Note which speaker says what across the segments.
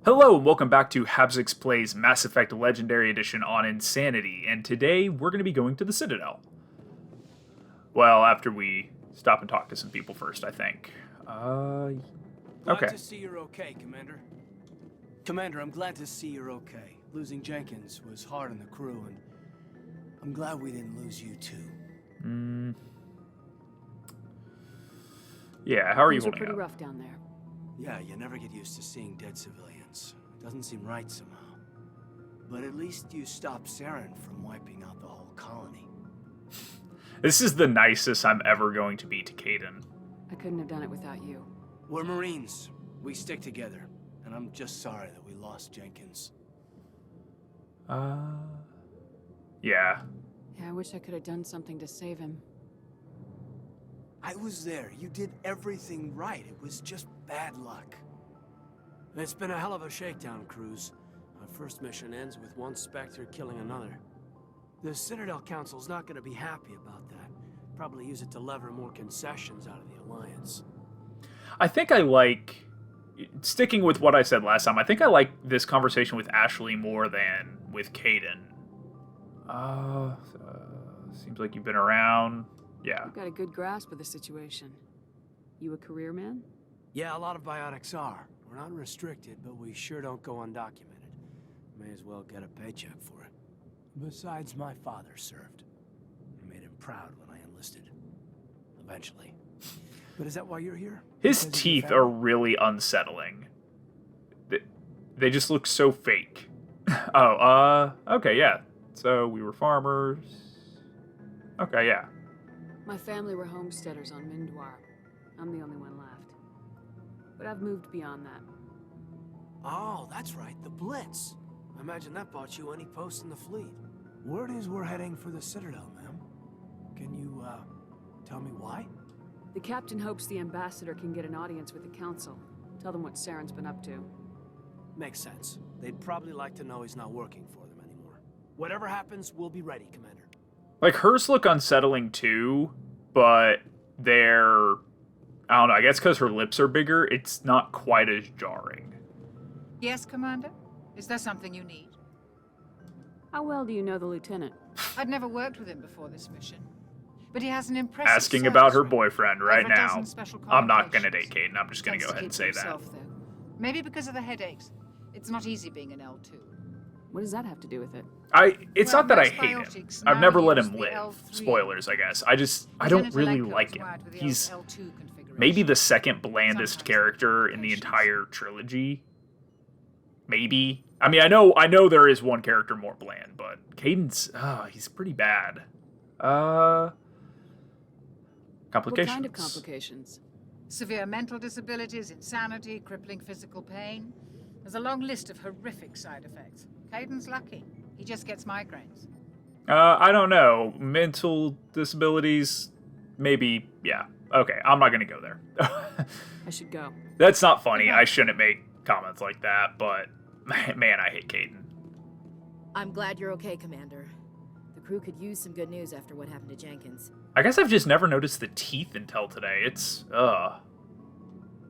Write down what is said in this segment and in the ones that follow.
Speaker 1: Hello and welcome back to Habsix Plays Mass Effect Legendary Edition on Insanity, and today we're going to be going to the Citadel. Well, after we stop and talk to some people first, I think. Okay.
Speaker 2: Glad to see you're okay, Commander. Commander, I'm glad to see you're okay. Losing Jenkins was hard on the crew, and I'm glad we didn't lose you too.
Speaker 1: Yeah, how are you
Speaker 3: Things
Speaker 1: holding
Speaker 3: pretty
Speaker 1: up?
Speaker 3: rough down there.
Speaker 2: Yeah, you never get used to seeing dead civilians. It doesn't seem right somehow. But at least you stopped Saren from wiping out the whole colony.
Speaker 1: This is the nicest I'm ever going to be to Kaidan.
Speaker 3: I couldn't have done it without you.
Speaker 2: We're Marines. We stick together. And I'm just sorry that we lost Jenkins.
Speaker 1: Yeah.
Speaker 3: Yeah, I wish I could have done something to save him.
Speaker 2: I was there. You did everything right. It was just bad luck. It's been a hell of a shakedown, Cruz. Our first mission ends with one Spectre killing another. The Citadel Council's not going to be happy about that. Probably use it to lever more concessions out of the Alliance.
Speaker 1: I think I like, sticking with what I said last time, I think I like this conversation with Ashley more than with Kaidan. Seems like you've been around. Yeah.
Speaker 3: You've got a good grasp of the situation. You a career man?
Speaker 2: Yeah, a lot of biotics are. We're not restricted, but we sure don't go undocumented. May as well get a paycheck for it. Besides, my father served. I made him proud when I enlisted. Eventually. But is that why you're here?
Speaker 1: His
Speaker 2: Because of your
Speaker 1: teeth
Speaker 2: family?
Speaker 1: are really unsettling. They just look so fake. Okay, yeah. So we were farmers. Okay, yeah.
Speaker 3: My family were homesteaders on Mindoir. I'm the only one left. But I've moved beyond that.
Speaker 2: Oh, that's right, the Blitz. I imagine that bought you any post in the fleet. Word is we're heading for the Citadel, ma'am. Can you, tell me why?
Speaker 3: The captain hopes the ambassador can get an audience with the council. Tell them what Saren's been up to.
Speaker 2: Makes sense. They'd probably like to know he's not working for them anymore. Whatever happens, we'll be ready, Commander.
Speaker 1: Like, hers look unsettling too, but they're, I don't know, I guess because her lips are bigger, it's not quite as jarring.
Speaker 4: Yes, Commander? Is there something you need?
Speaker 3: How well do you know the lieutenant?
Speaker 4: I'd never worked with him before this mission. But he has an impressive
Speaker 1: Asking about her
Speaker 4: service record.
Speaker 1: boyfriend right
Speaker 4: Over a
Speaker 1: now.
Speaker 4: dozen special
Speaker 1: I'm not going to date
Speaker 4: qualifications.
Speaker 1: Kaidan, I'm just going to
Speaker 4: Tends
Speaker 1: go ahead
Speaker 4: keep
Speaker 1: and
Speaker 4: to
Speaker 1: say that.
Speaker 4: himself, though. Maybe because of the headaches. It's not easy being an L2.
Speaker 3: What does that have to do with it?
Speaker 1: It's
Speaker 4: Well,
Speaker 1: not that I
Speaker 4: most
Speaker 1: hate him.
Speaker 4: biotics
Speaker 1: I've
Speaker 4: now
Speaker 1: never let
Speaker 4: use
Speaker 1: him
Speaker 4: the
Speaker 1: live.
Speaker 4: L3.
Speaker 1: Spoilers, I guess. I
Speaker 4: The
Speaker 1: don't
Speaker 4: genital
Speaker 1: really
Speaker 4: echo
Speaker 1: like
Speaker 4: is
Speaker 1: him.
Speaker 4: wired with the
Speaker 1: He's
Speaker 4: L2 configuration.
Speaker 1: maybe the second blandest
Speaker 4: Sometimes
Speaker 1: character in the
Speaker 4: complications.
Speaker 1: entire trilogy. Maybe. I mean, I know there is one character more bland, but Kaidan's, he's pretty bad. Complications.
Speaker 3: What kind of complications?
Speaker 4: Severe mental disabilities, insanity, crippling physical pain. There's a long list of horrific side effects. Kaidan's lucky. He just gets migraines.
Speaker 1: I don't know. Mental disabilities, maybe, yeah. Okay, I'm not gonna go there.
Speaker 3: I should go.
Speaker 1: That's not funny. I shouldn't make comments like that, but man, I hate Kaidan.
Speaker 5: I'm glad you're okay, Commander. The crew could use some good news after what happened to Jenkins.
Speaker 1: I guess I've just never noticed the teeth until today. It's,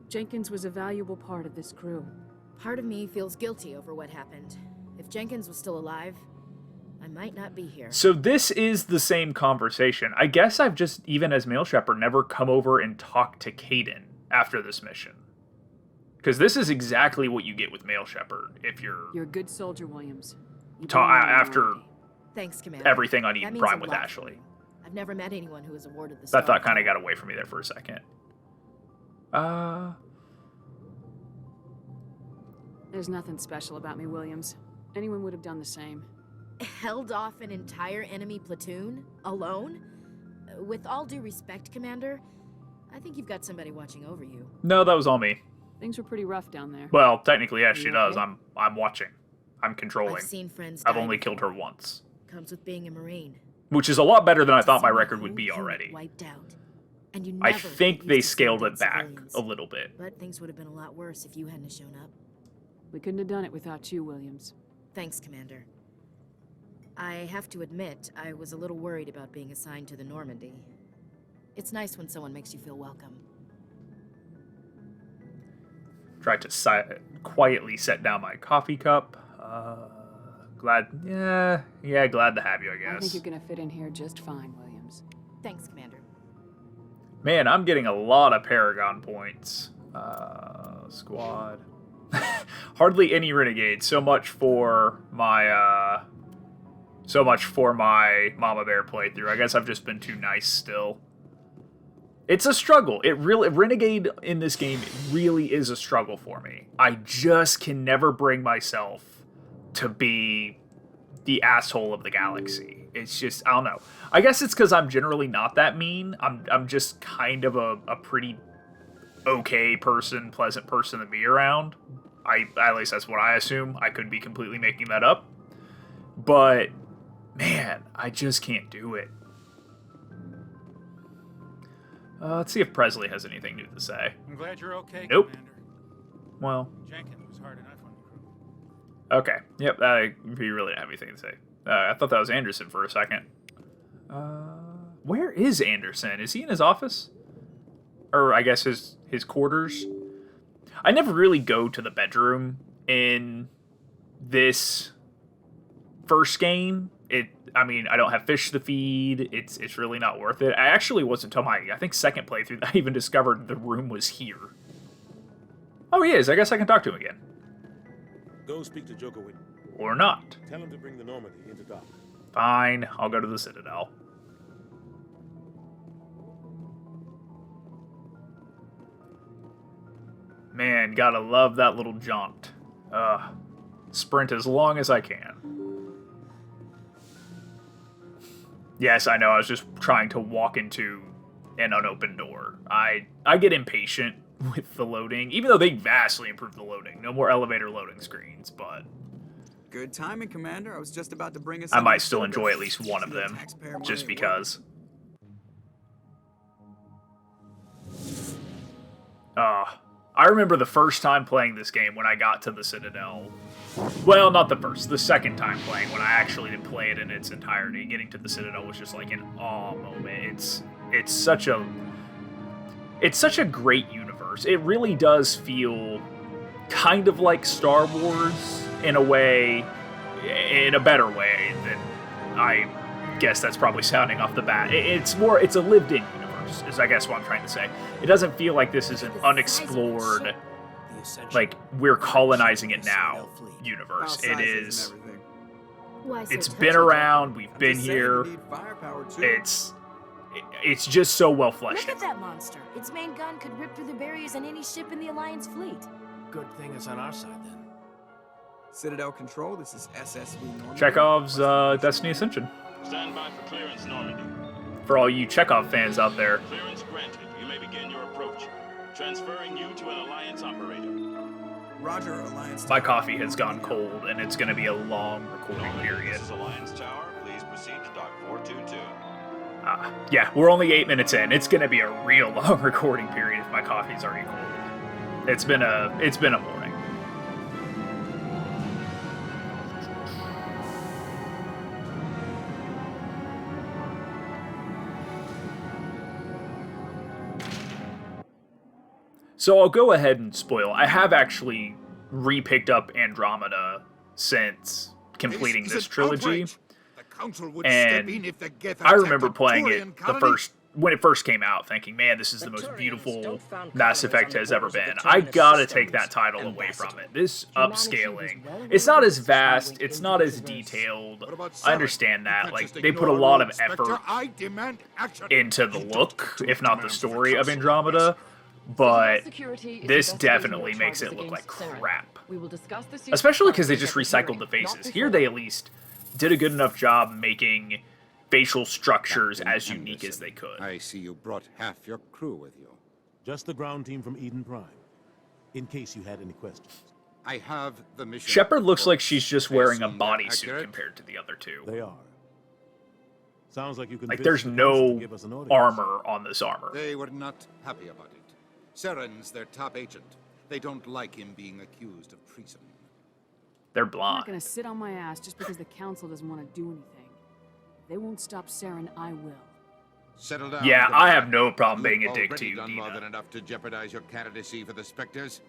Speaker 3: Jenkins was a valuable part of this crew.
Speaker 5: Part of me feels guilty over what happened. If Jenkins was still alive, I might not be here.
Speaker 1: So this is the same conversation. I guess I've just, even as Mail Shepherd, never come over and talked to Kaidan after this mission. Because this is exactly what you get with Mail Shepherd if you're
Speaker 3: You're a good soldier, Williams. You
Speaker 1: after
Speaker 5: Thanks, Commander.
Speaker 1: everything on
Speaker 5: That
Speaker 1: Eden
Speaker 5: means
Speaker 1: Prime
Speaker 5: a
Speaker 1: with
Speaker 5: lot to
Speaker 1: Ashley.
Speaker 5: me. I've never met anyone who was awarded the
Speaker 1: That
Speaker 5: Star.
Speaker 1: thought kind of got away from me there for a second.
Speaker 3: There's nothing special about me, Williams. Anyone would have done the same.
Speaker 5: Held off an entire enemy platoon? Alone? With all due respect, Commander, I think you've got somebody watching over you.
Speaker 1: No, that was all me.
Speaker 3: Things were pretty rough down there.
Speaker 1: Well, technically, yes, she
Speaker 3: You
Speaker 1: does.
Speaker 3: okay?
Speaker 1: I'm watching. I'm controlling.
Speaker 5: I've seen friends
Speaker 1: I've
Speaker 5: die
Speaker 1: only killed her
Speaker 5: before.
Speaker 1: once.
Speaker 5: Comes with being a Marine.
Speaker 1: Which is a lot better than I thought my
Speaker 5: See
Speaker 1: record
Speaker 5: the
Speaker 1: would be
Speaker 5: whole unit
Speaker 1: already.
Speaker 5: Wiped out. And you
Speaker 1: I
Speaker 5: never
Speaker 1: think
Speaker 5: get
Speaker 1: they
Speaker 5: used to seeing
Speaker 1: scaled it
Speaker 5: dead
Speaker 1: back
Speaker 5: civilians.
Speaker 1: a little bit.
Speaker 5: But things would have been a lot worse if you hadn't shown up.
Speaker 3: We couldn't have done it without you, Williams.
Speaker 5: Thanks, Commander. I have to admit, I was a little worried about being assigned to the Normandy. It's nice when someone makes you feel welcome.
Speaker 1: Try to quietly set down my coffee cup. Glad to have you, I guess.
Speaker 3: I think you're gonna fit in here just fine, Williams.
Speaker 5: Thanks, Commander.
Speaker 1: Man, I'm getting a lot of Paragon points. Squad. Hardly any renegades. So much for my Mama Bear playthrough. I guess I've just been too nice still. It's a struggle. Renegade in this game really is a struggle for me. I just can never bring myself to be the asshole of the galaxy. It's just, I don't know. I guess it's because I'm generally not that mean. I'm just kind of a pretty okay person, pleasant person to be around. At least that's what I assume. I could be completely making that up. But, man, I just can't do it. Let's see if Presley has anything new to say.
Speaker 6: I'm glad you're okay,
Speaker 1: Nope.
Speaker 6: Commander.
Speaker 1: Well,
Speaker 6: Jenkins was hard enough on the crew.
Speaker 1: okay. Yep, he really didn't have anything to say. I thought that was Anderson for a second. Where is Anderson? Is he in his office? Or, I guess, his quarters? I never really go to the bedroom in this first game. I don't have fish to feed. It's really not worth it. I actually wasn't until my, I think, second playthrough that I even discovered the room was here. Oh, he is. I guess I can talk to him again.
Speaker 7: Go speak to Joker Whitten.
Speaker 1: Or not.
Speaker 7: Tell him to bring the Normandy into dock.
Speaker 1: Fine. I'll go to the Citadel. Man, gotta love that little jaunt. Sprint as long as I can. Yes, I know, I was just trying to walk into an unopened door. I get impatient with the loading, even though they vastly improved the loading. No more elevator loading screens, but...
Speaker 8: Good timing, Commander. I was just about to bring us...
Speaker 1: I might still enjoy at least one of them, just because. I remember the first time playing this game when I got to the Citadel. Well, not the first, the second time playing, when I actually did play it in its entirety. Getting to the Citadel was just like an awe moment. It's such a great universe. It really does feel kind of like Star Wars in a way, in a better way than I guess that's probably sounding off the bat. It's a lived-in universe, is I guess what I'm trying to say. It doesn't feel like this is an unexplored, like, we're colonizing it now universe. It is... It's been around, we've been here. It's just so well fleshed
Speaker 5: Look
Speaker 1: out.
Speaker 5: at that monster. Its main gun could rip through the barriers on any ship in the Alliance fleet.
Speaker 2: Good thing it's on our side, then.
Speaker 8: Citadel Control, this is SSV Normandy.
Speaker 1: Chekhov's Destiny Ascension.
Speaker 7: Stand by for clearance, Normandy.
Speaker 1: For all you Chekhov fans out there.
Speaker 7: Clearance granted. You may begin your approach. Transferring you to an Alliance operator.
Speaker 8: Roger, Alliance.
Speaker 1: My coffee has gone cold, and it's going to be a long recording period.
Speaker 7: This is Alliance Tower. Please proceed to dock 422.
Speaker 1: Yeah, we're only 8 minutes in. It's going to be a real long recording period if my coffee's already cold. It's been a morning. So I'll go ahead and spoil. I have actually re-picked up Andromeda since completing this trilogy. And I remember playing it when it first came out, thinking, man, this is the most beautiful Mass Effect has ever been. I gotta take that title away from it. This upscaling, it's not as vast, it's not as detailed. I understand that. Like, they put a lot of effort into the look, if not the story of Andromeda. But this definitely makes it look like crap. Especially because they just recycled the faces. Here they at least did a good enough job making facial structures as unique as they could.
Speaker 9: I see you brought half your crew with you.
Speaker 6: Just the ground team from Eden Prime, in case you had any questions.
Speaker 9: I have the mission.
Speaker 1: Shepard looks like she's just wearing a bodysuit compared to the other two.
Speaker 6: They are. Sounds like you can.
Speaker 1: Like, there's no armor on this armor.
Speaker 9: They were not happy about it. Saren's their top agent. They don't like him being accused of treason.
Speaker 1: They're
Speaker 3: I'm not
Speaker 1: blonde.
Speaker 3: gonna sit on my ass just because the council doesn't want to do anything. If they won't stop Saren, I will.
Speaker 9: Settle down.
Speaker 1: Yeah,
Speaker 9: Commander.
Speaker 1: I have no problem being
Speaker 9: You've
Speaker 1: a dick to
Speaker 9: already
Speaker 1: you,
Speaker 9: done more
Speaker 1: Dina.
Speaker 9: than enough to jeopardize your candidacy for the Spectres.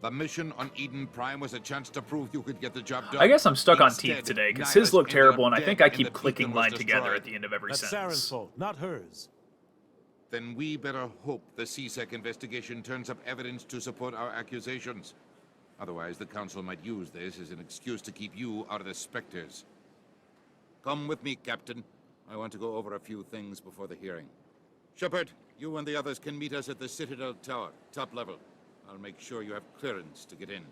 Speaker 9: The mission on Eden Prime was a chance to prove you could get the job done.
Speaker 1: I guess I'm stuck on
Speaker 9: Instead,
Speaker 1: Teeth today, because
Speaker 9: Nihilus
Speaker 1: his look
Speaker 9: ended
Speaker 1: terrible,
Speaker 9: up
Speaker 1: and I
Speaker 9: dead
Speaker 1: think I
Speaker 9: and the
Speaker 1: keep clicking
Speaker 9: beacon was
Speaker 1: line together
Speaker 9: destroyed.
Speaker 1: at the end of every
Speaker 6: That's Saren's
Speaker 1: sentence.
Speaker 6: fault, not hers.
Speaker 9: Then we better hope the CSEC investigation turns up evidence to support our accusations. Otherwise, the Council might use this as an excuse to keep you out of the Spectres. Come with me, Captain. I want to go over a few things before the hearing. Shepard, you and the others can meet us at the Citadel Tower, top level. I'll make sure you have clearance to get in.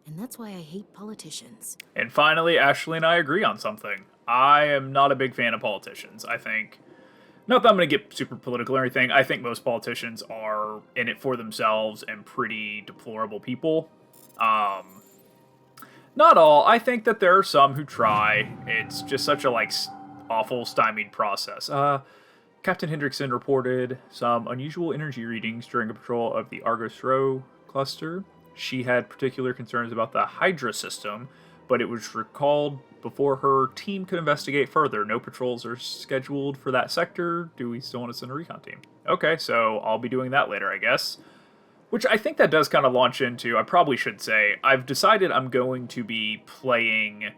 Speaker 5: And that's why I hate politicians.
Speaker 1: And finally, Ashley and I agree on something. I am not a big fan of politicians. I think, not that I'm going to get super political or anything, I think most politicians are in it for themselves and pretty deplorable people. Not all. I think that there are some who try. It's just such a, awful, stymied process. Captain Hendrickson reported some unusual energy readings during a patrol of the Argos Row cluster. She had particular concerns about the Hydra system, but it was recalled before her team could investigate further. No patrols are scheduled for that sector. Do we still want to send a recon team? Okay, so I'll be doing that later, I guess. Which I think that does kind of launch into, I probably should say, I've decided I'm going to be playing,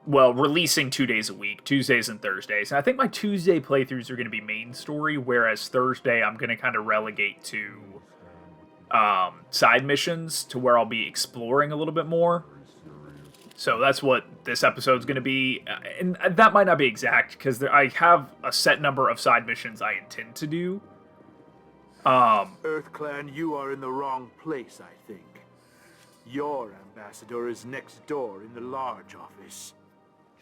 Speaker 1: releasing 2 days a week, Tuesdays and Thursdays. And I think my Tuesday playthroughs are going to be main story, whereas Thursday I'm going to kind of relegate to side missions, to where I'll be exploring a little bit more. So that's what this episode's going to be. And that might not be exact, because I have a set number of side missions I intend to do.
Speaker 10: EarthClan, you are in the wrong place, I think. Your ambassador is next door in the large office.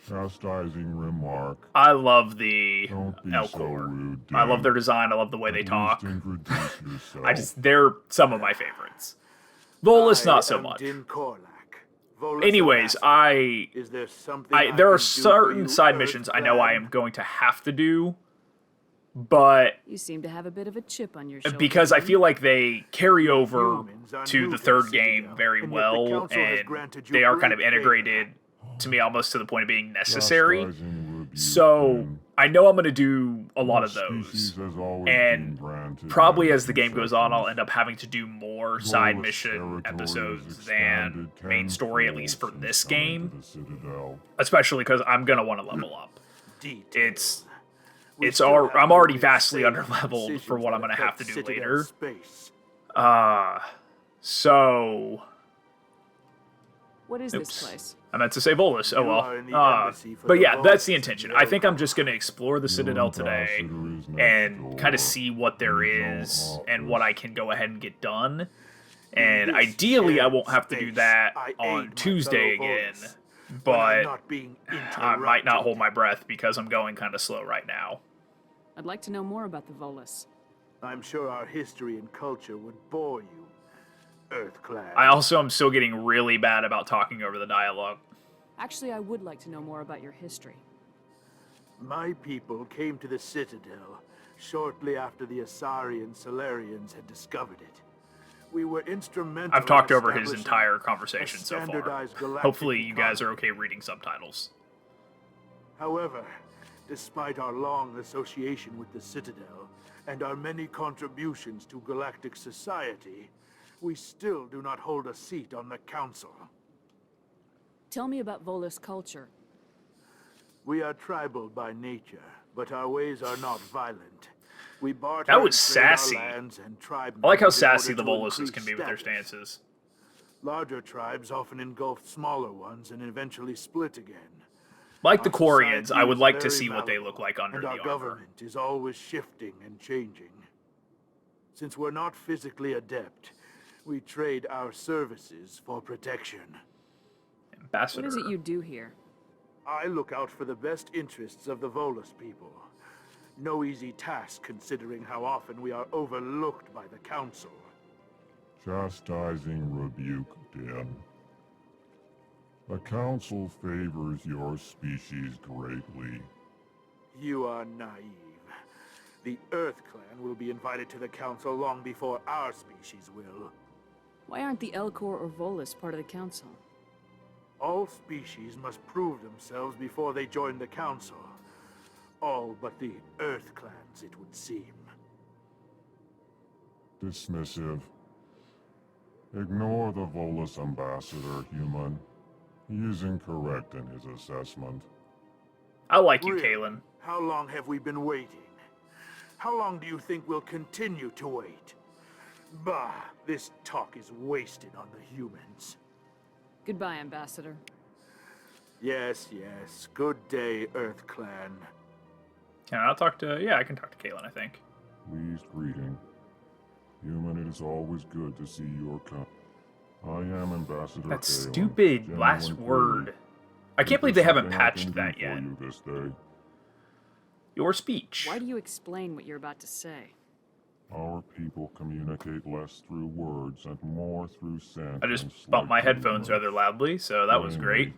Speaker 11: Chastising remark.
Speaker 1: I love the
Speaker 11: Don't be
Speaker 1: Elcor.
Speaker 11: so rude,
Speaker 1: I love
Speaker 11: Dan.
Speaker 1: their design. I love the way they
Speaker 11: At
Speaker 1: talk.
Speaker 11: least introduce yourself.
Speaker 1: They're some of my favorites. Volus, not so
Speaker 10: I am
Speaker 1: much.
Speaker 10: Din Korlak, Volus
Speaker 1: Anyways,
Speaker 10: ambassador. Is there something
Speaker 1: there
Speaker 10: I
Speaker 1: are
Speaker 10: can do for
Speaker 1: certain
Speaker 10: you,
Speaker 1: side missions I know I am going to have to do, but
Speaker 3: You seem to have a bit of a chip on your shoulder.
Speaker 1: because I feel like they carry over
Speaker 10: Humans are
Speaker 1: to
Speaker 10: new
Speaker 1: the
Speaker 10: to
Speaker 1: third
Speaker 10: the
Speaker 1: game
Speaker 10: Citadel,
Speaker 1: very
Speaker 10: and yet the
Speaker 1: well,
Speaker 10: Council has
Speaker 1: and
Speaker 10: granted you
Speaker 1: they are kind of
Speaker 10: great favor.
Speaker 1: integrated to me almost to the point of being necessary.
Speaker 11: Chastising rebuke,
Speaker 1: So
Speaker 11: Dan.
Speaker 1: I know I'm going to do a lot
Speaker 11: Your
Speaker 1: of those.
Speaker 11: species has always
Speaker 1: And
Speaker 11: been granted
Speaker 1: probably
Speaker 11: many
Speaker 1: as the game goes on, I'll
Speaker 11: concessions.
Speaker 1: end up having to do more side
Speaker 11: Volus
Speaker 1: mission
Speaker 11: territory has
Speaker 1: episodes than
Speaker 11: expanded
Speaker 1: main story, at least for
Speaker 11: tenfold
Speaker 1: this
Speaker 11: since coming
Speaker 1: game.
Speaker 11: to the Citadel.
Speaker 1: Especially because I'm going to want to level up.
Speaker 10: Details.
Speaker 1: I'm already vastly underleveled for what I'm going to have to do later. So...
Speaker 3: What is
Speaker 1: Oops.
Speaker 3: this place?
Speaker 1: I meant to say Volus. Oh
Speaker 10: You are in the
Speaker 1: well.
Speaker 10: embassy for
Speaker 1: But
Speaker 10: the
Speaker 1: yeah, that's
Speaker 10: Volus
Speaker 1: the intention.
Speaker 10: Citadel
Speaker 1: I think I'm just going to explore the Citadel
Speaker 11: Your
Speaker 1: today
Speaker 11: ambassador is next
Speaker 1: and
Speaker 11: door.
Speaker 1: kind of see what there
Speaker 11: His
Speaker 1: is
Speaker 11: own
Speaker 1: and what
Speaker 11: office.
Speaker 1: I can go ahead and get done. And
Speaker 10: this
Speaker 1: ideally, I
Speaker 10: shared
Speaker 1: won't have to do
Speaker 10: space,
Speaker 1: that
Speaker 10: I aid
Speaker 1: on
Speaker 10: my
Speaker 1: Tuesday
Speaker 10: fellow
Speaker 1: again.
Speaker 10: Volus, when I'm
Speaker 1: But
Speaker 10: not being
Speaker 1: I might not
Speaker 10: interrupted.
Speaker 1: hold my breath because I'm going kind of slow right now.
Speaker 3: I'd like to know more about the Volus.
Speaker 10: I'm sure our history and culture would bore you, EarthClan.
Speaker 1: I also am still getting really bad about talking over the dialogue.
Speaker 3: Actually, I would like to know more about your history.
Speaker 10: My people came to the Citadel shortly after the Asari and Solarians had discovered it. We were instrumental.
Speaker 1: I've talked
Speaker 10: in
Speaker 1: over his
Speaker 10: establishing
Speaker 1: entire
Speaker 10: a
Speaker 1: conversation so far.
Speaker 10: standardized galactic
Speaker 1: Hopefully you guys are
Speaker 10: economy.
Speaker 1: okay reading subtitles.
Speaker 10: However, despite our long association with the Citadel and our many contributions to galactic society, we still do not hold a seat on the Council.
Speaker 3: Tell me about Volus culture.
Speaker 10: We are tribal by nature, but our ways are not violent. We barter
Speaker 1: That was
Speaker 10: and trade our
Speaker 1: sassy.
Speaker 10: lands and tribe
Speaker 1: I like how
Speaker 10: members in
Speaker 1: sassy the
Speaker 10: order to
Speaker 1: Voluses
Speaker 10: increase
Speaker 1: can be with their
Speaker 10: status.
Speaker 1: stances.
Speaker 10: Larger tribes often engulf smaller ones and eventually split again.
Speaker 1: Like the
Speaker 10: Our
Speaker 1: Quarians,
Speaker 10: society
Speaker 1: I would
Speaker 10: is
Speaker 1: like to
Speaker 10: very
Speaker 1: see what they
Speaker 10: malleable,
Speaker 1: look like under
Speaker 10: and
Speaker 1: the
Speaker 10: our
Speaker 1: armor.
Speaker 10: government is always shifting and changing. Since we're not physically adept, we trade our services for protection.
Speaker 1: Ambassador.
Speaker 3: What is it you do here?
Speaker 10: I look out for the best interests of the Volus people. No easy task considering how often we are overlooked by the Council.
Speaker 11: Chastising rebuke, Dan. The Council favors your species greatly.
Speaker 10: You are naive. The EarthClan will be invited to the Council long before our species will.
Speaker 3: Why aren't the Elcor or Volus part of the Council?
Speaker 10: All species must prove themselves before they join the Council. All but the EarthClans, it would seem.
Speaker 11: dismissive. Ignore the Volus ambassador, human. He is incorrect in his assessment.
Speaker 1: I like you,
Speaker 10: Really?
Speaker 1: Kalen.
Speaker 10: How long have we been waiting? How long do you think we'll continue to wait? Bah, this talk is wasted on the humans.
Speaker 3: Goodbye, Ambassador.
Speaker 10: Yes, yes. Good day, Earth Clan.
Speaker 1: Can I talk to... Yeah, I can talk to Kalen, I think.
Speaker 11: Pleased greeting. Human, it is always good to see your kind. I am Ambassador
Speaker 1: That
Speaker 11: Kalen,
Speaker 1: stupid
Speaker 11: genuine
Speaker 1: last
Speaker 11: query.
Speaker 1: word. I can't
Speaker 11: Is
Speaker 1: believe
Speaker 11: there
Speaker 1: they haven't
Speaker 11: something I
Speaker 1: patched
Speaker 11: can
Speaker 1: that
Speaker 11: do
Speaker 1: yet.
Speaker 11: for you this day?
Speaker 1: Your speech.
Speaker 3: Why do you explain what you're about to say?
Speaker 11: Our people communicate less through words and more through sentience.
Speaker 1: I just bumped my
Speaker 11: like
Speaker 1: headphones
Speaker 11: humans.
Speaker 1: rather loudly, so that was great.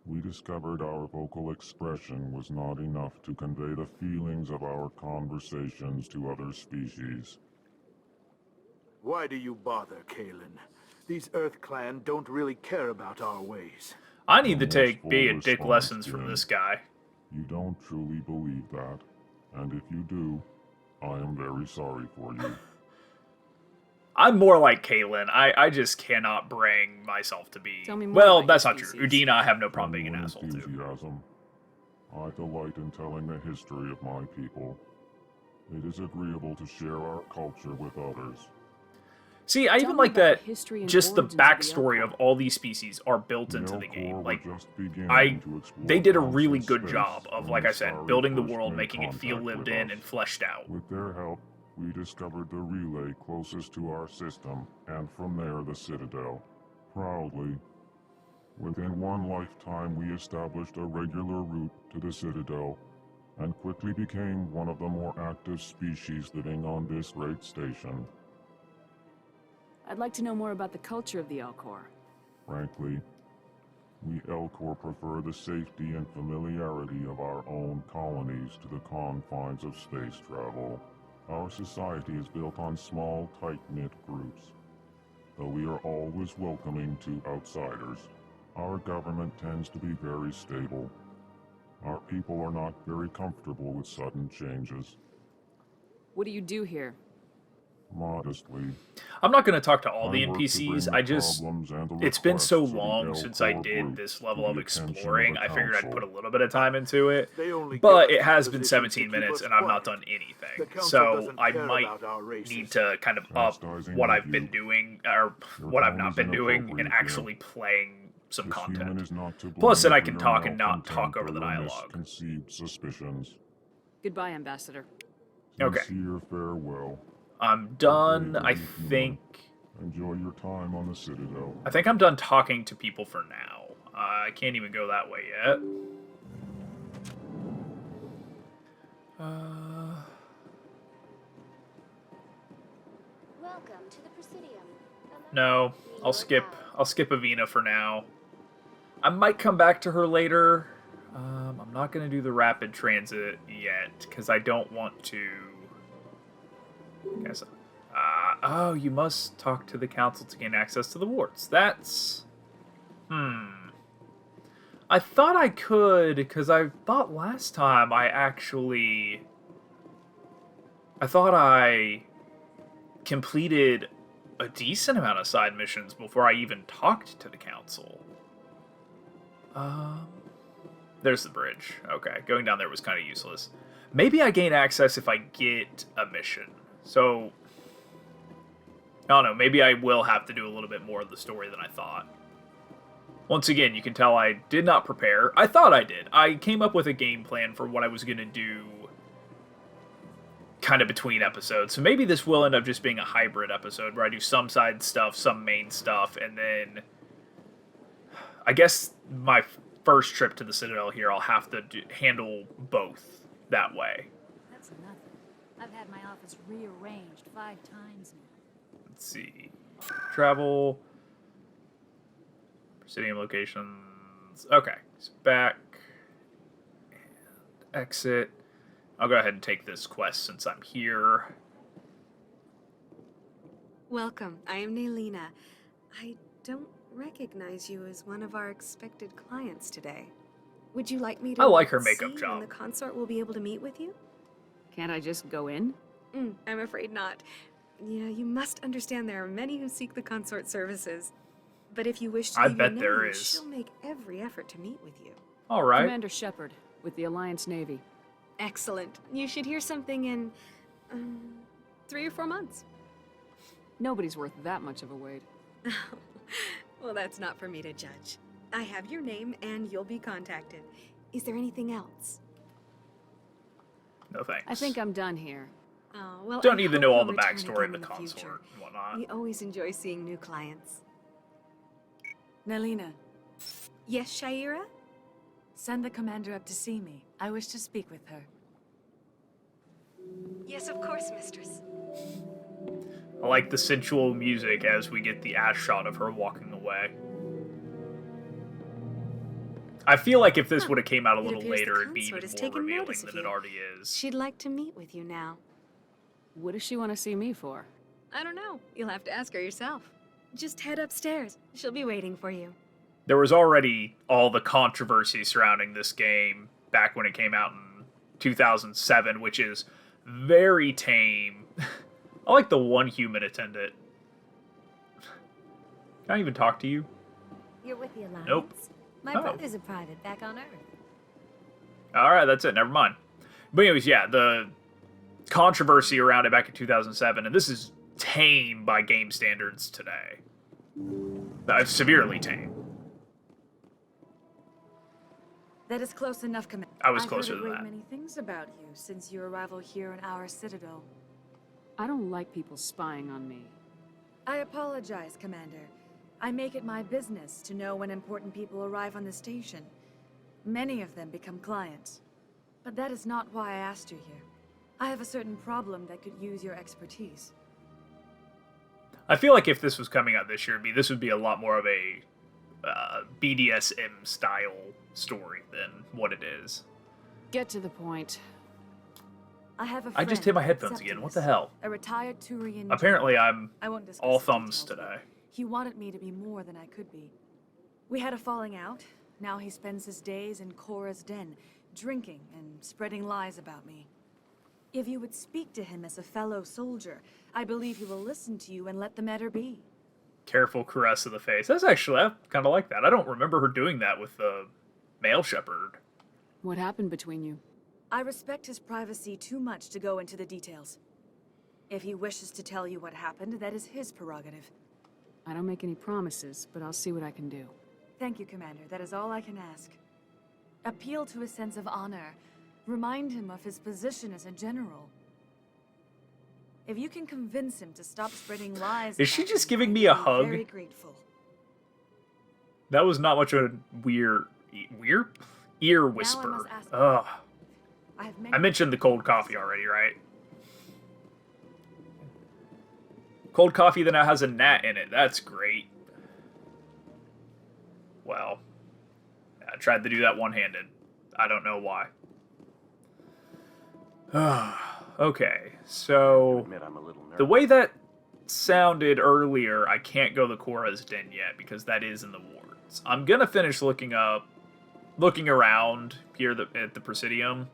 Speaker 11: We discovered our vocal expression was not enough to convey the feelings of our conversations to other species.
Speaker 10: Why do you bother, Kalen? These Earth Clan don't really care about our ways.
Speaker 1: I need to
Speaker 11: A
Speaker 1: take
Speaker 11: wistful
Speaker 1: be a dick
Speaker 11: response,
Speaker 1: lessons from
Speaker 11: Jim.
Speaker 1: this guy.
Speaker 11: You don't truly believe that, and if you do, I am very sorry for you.
Speaker 1: I'm more like Kalen. I just cannot bring myself to be...
Speaker 3: Tell me more
Speaker 1: Well,
Speaker 3: about
Speaker 1: that's
Speaker 3: your
Speaker 1: not true.
Speaker 3: species.
Speaker 1: Udina, I have no problem being an
Speaker 11: Genuine
Speaker 1: asshole, too.
Speaker 11: enthusiasm. I delight in telling the history of my people. It is agreeable to share our culture with others.
Speaker 1: See, I
Speaker 3: Tell
Speaker 1: even
Speaker 3: me
Speaker 1: like
Speaker 3: about the
Speaker 1: that
Speaker 3: history and
Speaker 1: just the
Speaker 3: origins of the
Speaker 1: backstory
Speaker 3: Elcor.
Speaker 1: of all these species are built into the
Speaker 11: Elcor
Speaker 1: game.
Speaker 11: were
Speaker 1: Like,
Speaker 11: just beginning to explore
Speaker 1: they did a
Speaker 11: bounds
Speaker 1: really
Speaker 11: in
Speaker 1: good
Speaker 11: space
Speaker 1: job of,
Speaker 11: when
Speaker 1: like
Speaker 11: the
Speaker 1: I said,
Speaker 11: Asari
Speaker 1: building the
Speaker 11: first
Speaker 1: world,
Speaker 11: made
Speaker 1: making it feel
Speaker 11: contact
Speaker 1: lived
Speaker 11: with
Speaker 1: in
Speaker 11: us.
Speaker 1: and fleshed out.
Speaker 11: With their help, we discovered the relay closest to our system, and from there the Citadel. Proudly, within one lifetime we established a regular route to the Citadel, and quickly became one of the more active species living on this great station.
Speaker 3: I'd like to know more about the culture of the Elcor.
Speaker 11: Frankly, we Elcor prefer the safety and familiarity of our own colonies to the confines of space travel. Our society is built on small, tight-knit groups. Though we are always welcoming to outsiders, our government tends to be very stable. Our people are not very comfortable with sudden changes.
Speaker 3: What do you do here?
Speaker 11: Modestly,
Speaker 1: I'm not going to talk to all the
Speaker 11: I work to
Speaker 1: NPCs.
Speaker 11: bring
Speaker 1: I
Speaker 11: the
Speaker 1: just...
Speaker 11: problems and the
Speaker 1: It's been so
Speaker 11: requests of the
Speaker 1: long since I
Speaker 11: Elcor
Speaker 1: did
Speaker 11: group
Speaker 1: this
Speaker 11: to
Speaker 1: level
Speaker 11: the
Speaker 1: of
Speaker 11: attention of
Speaker 1: exploring.
Speaker 11: the
Speaker 1: I figured I'd
Speaker 11: council.
Speaker 1: put a little bit of time into it.
Speaker 10: They only
Speaker 1: But
Speaker 10: give
Speaker 1: it
Speaker 10: us
Speaker 1: has been
Speaker 10: positions to
Speaker 1: 17
Speaker 10: keep
Speaker 1: minutes
Speaker 10: us
Speaker 1: and I've not
Speaker 10: quiet.
Speaker 1: done anything.
Speaker 10: The council
Speaker 1: So
Speaker 10: doesn't
Speaker 1: I
Speaker 10: care
Speaker 1: might
Speaker 10: about our races.
Speaker 1: need to kind of up
Speaker 11: Chastising
Speaker 1: what
Speaker 11: of
Speaker 1: I've been
Speaker 11: you.
Speaker 1: doing, or
Speaker 11: Your
Speaker 1: what I've
Speaker 11: tone
Speaker 1: not
Speaker 11: is
Speaker 1: been doing, and
Speaker 11: inappropriate,
Speaker 1: actually playing some
Speaker 11: This human
Speaker 1: content.
Speaker 11: is not to
Speaker 1: Plus, then
Speaker 11: blame
Speaker 1: I
Speaker 11: for
Speaker 1: can
Speaker 11: your
Speaker 1: talk and not
Speaker 11: malcontent
Speaker 1: talk over
Speaker 11: or
Speaker 1: the
Speaker 11: your
Speaker 1: dialogue.
Speaker 11: misconceived suspicions.
Speaker 3: Goodbye, Ambassador.
Speaker 1: Okay.
Speaker 11: Sincere farewell.
Speaker 1: I'm done,
Speaker 11: Good day
Speaker 1: I
Speaker 11: to you,
Speaker 1: think.
Speaker 11: human. Enjoy your time on the Citadel.
Speaker 1: I think I'm done talking to people for now. I can't even go that way yet.
Speaker 12: Welcome to the Presidium.
Speaker 1: No, I'll skip Avina for now. I might come back to her later. I'm not going to do the rapid transit yet, because I don't want to... Guess, oh, you must talk to the council to gain access to the wards. That's... I thought I could, because I thought last time I actually... I thought I completed a decent amount of side missions before I even talked to the council. There's the bridge. Okay, going down there was kind of useless. Maybe I gain access if I get a mission. So, I don't know, maybe I will have to do a little bit more of the story than I thought. Once again, you can tell I did not prepare. I thought I did. I came up with a game plan for what I was going to do kind of between episodes. So maybe this will end up just being a hybrid episode where I do some side stuff, some main stuff, and then I guess my first trip to the Citadel here, I'll have to handle both that way.
Speaker 12: That's nothing. I've had my office rearranged 5 times now.
Speaker 1: Let's see. Travel. Presidium locations. Okay. So back. And exit. I'll go ahead and take this quest since I'm here.
Speaker 13: Welcome. I am Naylina. I don't recognize you as one of our expected clients today. Would you like me to
Speaker 1: I like her makeup
Speaker 13: see
Speaker 1: job.
Speaker 13: when the consort will be able to meet with you?
Speaker 3: Can't I just go in?
Speaker 13: I'm afraid not. Yeah, you must understand there are many who seek the consort services. But if you wish to
Speaker 1: I
Speaker 13: leave your
Speaker 1: bet there
Speaker 13: name,
Speaker 1: is.
Speaker 13: she'll make every effort to meet with you.
Speaker 1: All right.
Speaker 3: Commander Shepard, with the Alliance Navy.
Speaker 13: Excellent. You should hear something in 3 or 4 months.
Speaker 3: Nobody's worth that much of a wait.
Speaker 13: Well, that's not for me to judge. I have your name and you'll be contacted. Is there anything else?
Speaker 1: No thanks.
Speaker 3: I think I'm done here.
Speaker 13: Oh, well,
Speaker 1: Don't
Speaker 13: I
Speaker 1: even
Speaker 13: hope
Speaker 1: know all
Speaker 13: you'll
Speaker 1: the
Speaker 13: return
Speaker 1: backstory of
Speaker 13: again
Speaker 1: the
Speaker 13: in future.
Speaker 1: consort and whatnot.
Speaker 13: We always enjoy seeing new clients.
Speaker 14: Nelina,
Speaker 13: Yes, Shaira?
Speaker 14: send the commander up to see me. I wish to speak with her.
Speaker 13: Yes, of course, mistress.
Speaker 1: I like the sensual music as we get the ass shot of her walking away. I feel like if this would have came out a
Speaker 13: It
Speaker 1: little
Speaker 13: appears the
Speaker 1: later, it'd be
Speaker 13: consort
Speaker 1: even
Speaker 13: has
Speaker 1: more
Speaker 13: taken
Speaker 1: revealing
Speaker 13: notice of
Speaker 1: than it
Speaker 13: you.
Speaker 1: already is.
Speaker 13: She'd like to meet with you now.
Speaker 3: What does she want to see me for?
Speaker 13: I don't know. You'll have to ask her yourself. Just head upstairs. She'll be waiting for you.
Speaker 1: There was already all the controversy surrounding this game back when it came out in 2007, which is very tame. I like the one human attendant. Can I even talk to you?
Speaker 12: You're with the Alliance?
Speaker 1: Nope.
Speaker 12: My
Speaker 1: Oh.
Speaker 12: brother's a private back on Earth.
Speaker 1: Alright, that's it. Never mind. But anyways, yeah, the controversy around it back in 2007, and this is tame by game standards today. Severely tame.
Speaker 14: That is close enough, Commander.
Speaker 1: I was
Speaker 14: I've
Speaker 1: closer
Speaker 14: heard a
Speaker 1: than
Speaker 14: great
Speaker 1: that.
Speaker 14: many things about you since your arrival here in our Citadel.
Speaker 3: I don't like people spying on me.
Speaker 14: I apologize, Commander. I make it my business to know when important people arrive on the station. Many of them become clients. But that is not why I asked you here. I have a certain problem that could use your expertise.
Speaker 1: I feel like if this was coming out this year, this would be a lot more of a BDSM style story than what it is.
Speaker 3: Get to the point.
Speaker 14: I have a
Speaker 1: I just
Speaker 14: friend,
Speaker 1: hit my headphones again. What the hell?
Speaker 14: a retired Turian
Speaker 1: Apparently I'm
Speaker 14: I won't discuss
Speaker 1: all
Speaker 14: the
Speaker 1: thumbs
Speaker 14: details,
Speaker 1: today.
Speaker 14: He wanted me to be more than I could be. We had a falling out. Now he spends his days in Cora's den, drinking and spreading lies about me. If you would speak to him as a fellow soldier, I believe he will listen to you and let the matter be.
Speaker 1: Careful caress of the face. That's actually, I kind of like that. I don't remember her doing that with the male shepherd.
Speaker 3: What happened between you?
Speaker 14: I respect his privacy too much to go into the details. If he wishes to tell you what happened, that is his prerogative.
Speaker 3: I don't make any promises, but I'll see what I can do.
Speaker 14: Thank you, Commander. That is all I can ask. Appeal to his sense of honor. Remind him of his position as a general. If you can convince him to stop spreading lies...
Speaker 1: Is she
Speaker 14: about
Speaker 1: just
Speaker 14: him,
Speaker 1: giving
Speaker 14: I
Speaker 1: me a
Speaker 14: will be
Speaker 1: hug?
Speaker 14: Very grateful.
Speaker 1: That was not much of a weird ear whisper.
Speaker 14: must ask-
Speaker 1: Ugh.
Speaker 14: I have
Speaker 1: I mentioned the cold coffee already, right? Cold coffee that now has a gnat in it. That's great. Well, I tried to do that one-handed. I don't know why. Okay, so the way that sounded earlier, I can't go to Cora's den yet because that is in the wards. I'm gonna finish looking around here at the Presidium.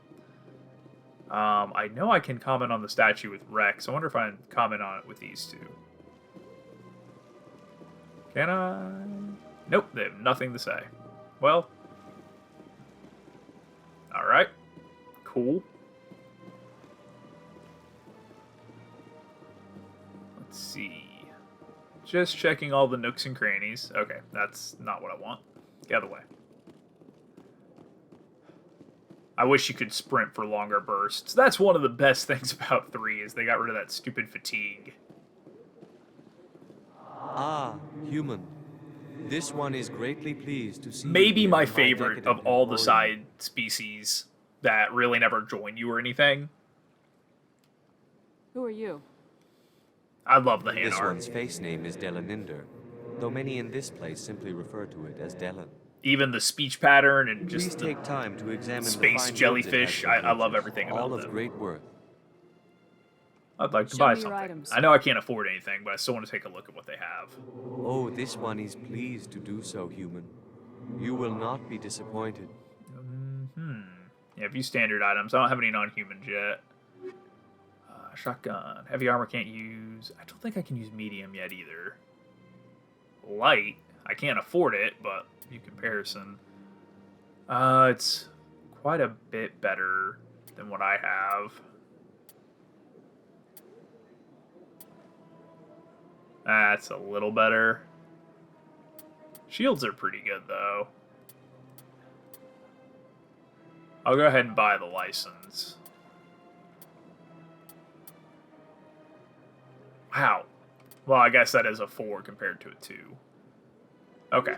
Speaker 1: I know I can comment on the statue with Rex. I wonder if I can comment on it with these two. Can I? Nope, they have nothing to say. Well, alright. Cool. Let's see. Just checking all the nooks and crannies. Okay, that's not what I want. Get out of the way. I wish you could sprint for longer bursts. That's one of the best things about 3 is they got rid of that stupid fatigue.
Speaker 15: Ah, human. This one is greatly pleased to see
Speaker 1: Maybe
Speaker 15: you
Speaker 1: my
Speaker 15: in
Speaker 1: favorite of
Speaker 15: decadent
Speaker 1: all the
Speaker 15: emporium.
Speaker 1: side species that really never join you or anything.
Speaker 3: Who are you?
Speaker 1: I love the
Speaker 15: This
Speaker 1: Hanar.
Speaker 15: one's face name is Delaninder, though many in this place simply refer to it as Delan.
Speaker 1: Even the speech pattern and
Speaker 15: Please
Speaker 1: just the
Speaker 15: take time to examine
Speaker 1: space
Speaker 15: the fine
Speaker 1: jellyfish.
Speaker 15: goods it has
Speaker 1: I love
Speaker 15: to
Speaker 1: everything
Speaker 15: purchase,
Speaker 1: about
Speaker 15: all of
Speaker 1: them.
Speaker 15: great worth.
Speaker 1: I'd like to
Speaker 3: Show
Speaker 1: buy
Speaker 3: me your
Speaker 1: something.
Speaker 3: items.
Speaker 1: I know I can't afford anything, but I still want to take a look at what they have.
Speaker 15: Oh, this one is pleased to do so, human. You will not be disappointed.
Speaker 1: Yeah, view standard items. I don't have any non-humans yet. Shotgun. Heavy armor can't use. I don't think I can use medium yet either. Light. I can't afford it, but in comparison. It's quite a bit better than what I have. That's a little better. Shields are pretty good, though. I'll go ahead and buy the license. Wow. Well, I guess that is a 4 compared to a 2. Okay.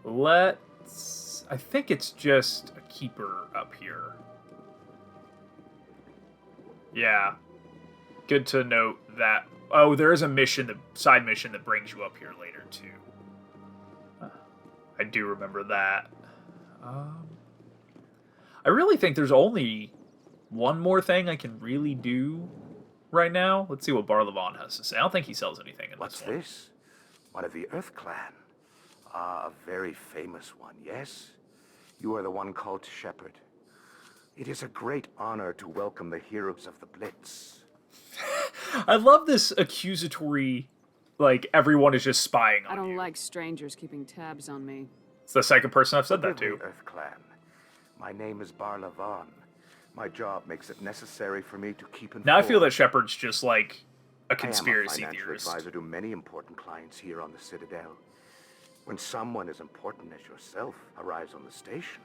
Speaker 1: Let's... I think it's just a keeper up here. Yeah. Good to note that... Oh, there is a mission, the side mission that brings you up here later, too. I do remember that. I really think there's only one more thing I can really do right now. Let's see what Barlavon has to say. I don't think he sells anything in
Speaker 16: What's
Speaker 1: this one.
Speaker 16: this? One of the Earth Clan. Ah, a very famous one, yes? You are the one called Shepherd. It is a great honor to welcome the heroes of the Blitz.
Speaker 1: I love this accusatory, like, everyone is just spying on
Speaker 3: I don't
Speaker 1: you.
Speaker 3: like strangers keeping tabs on me.
Speaker 1: It's the second person I've said that
Speaker 16: Forgive
Speaker 1: to.
Speaker 16: me, Earth Clan. My name is Barlavon. My job makes it necessary for me to keep informed.
Speaker 1: Now I feel that Shepard's just like a
Speaker 16: I
Speaker 1: conspiracy
Speaker 16: am a financial
Speaker 1: theorist.
Speaker 16: advisor to many important clients here on the Citadel. When someone as important as yourself arrives on the station,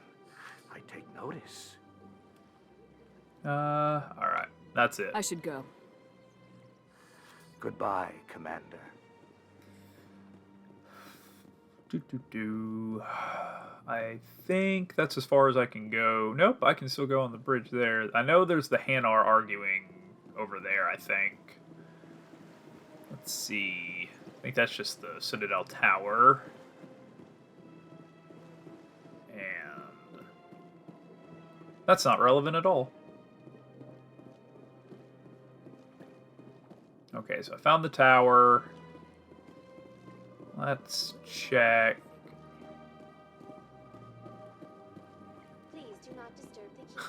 Speaker 16: I take notice.
Speaker 1: Alright. That's it.
Speaker 3: I should go.
Speaker 16: Goodbye, Commander.
Speaker 1: I think that's as far as I can go. Nope, I can still go on the bridge there. I know there's the Hanar arguing over there, I think. Let's see. I think that's just the Citadel Tower. And that's not relevant at all. Okay, so I found the tower. Let's check.
Speaker 17: Please do not disturb the keepers.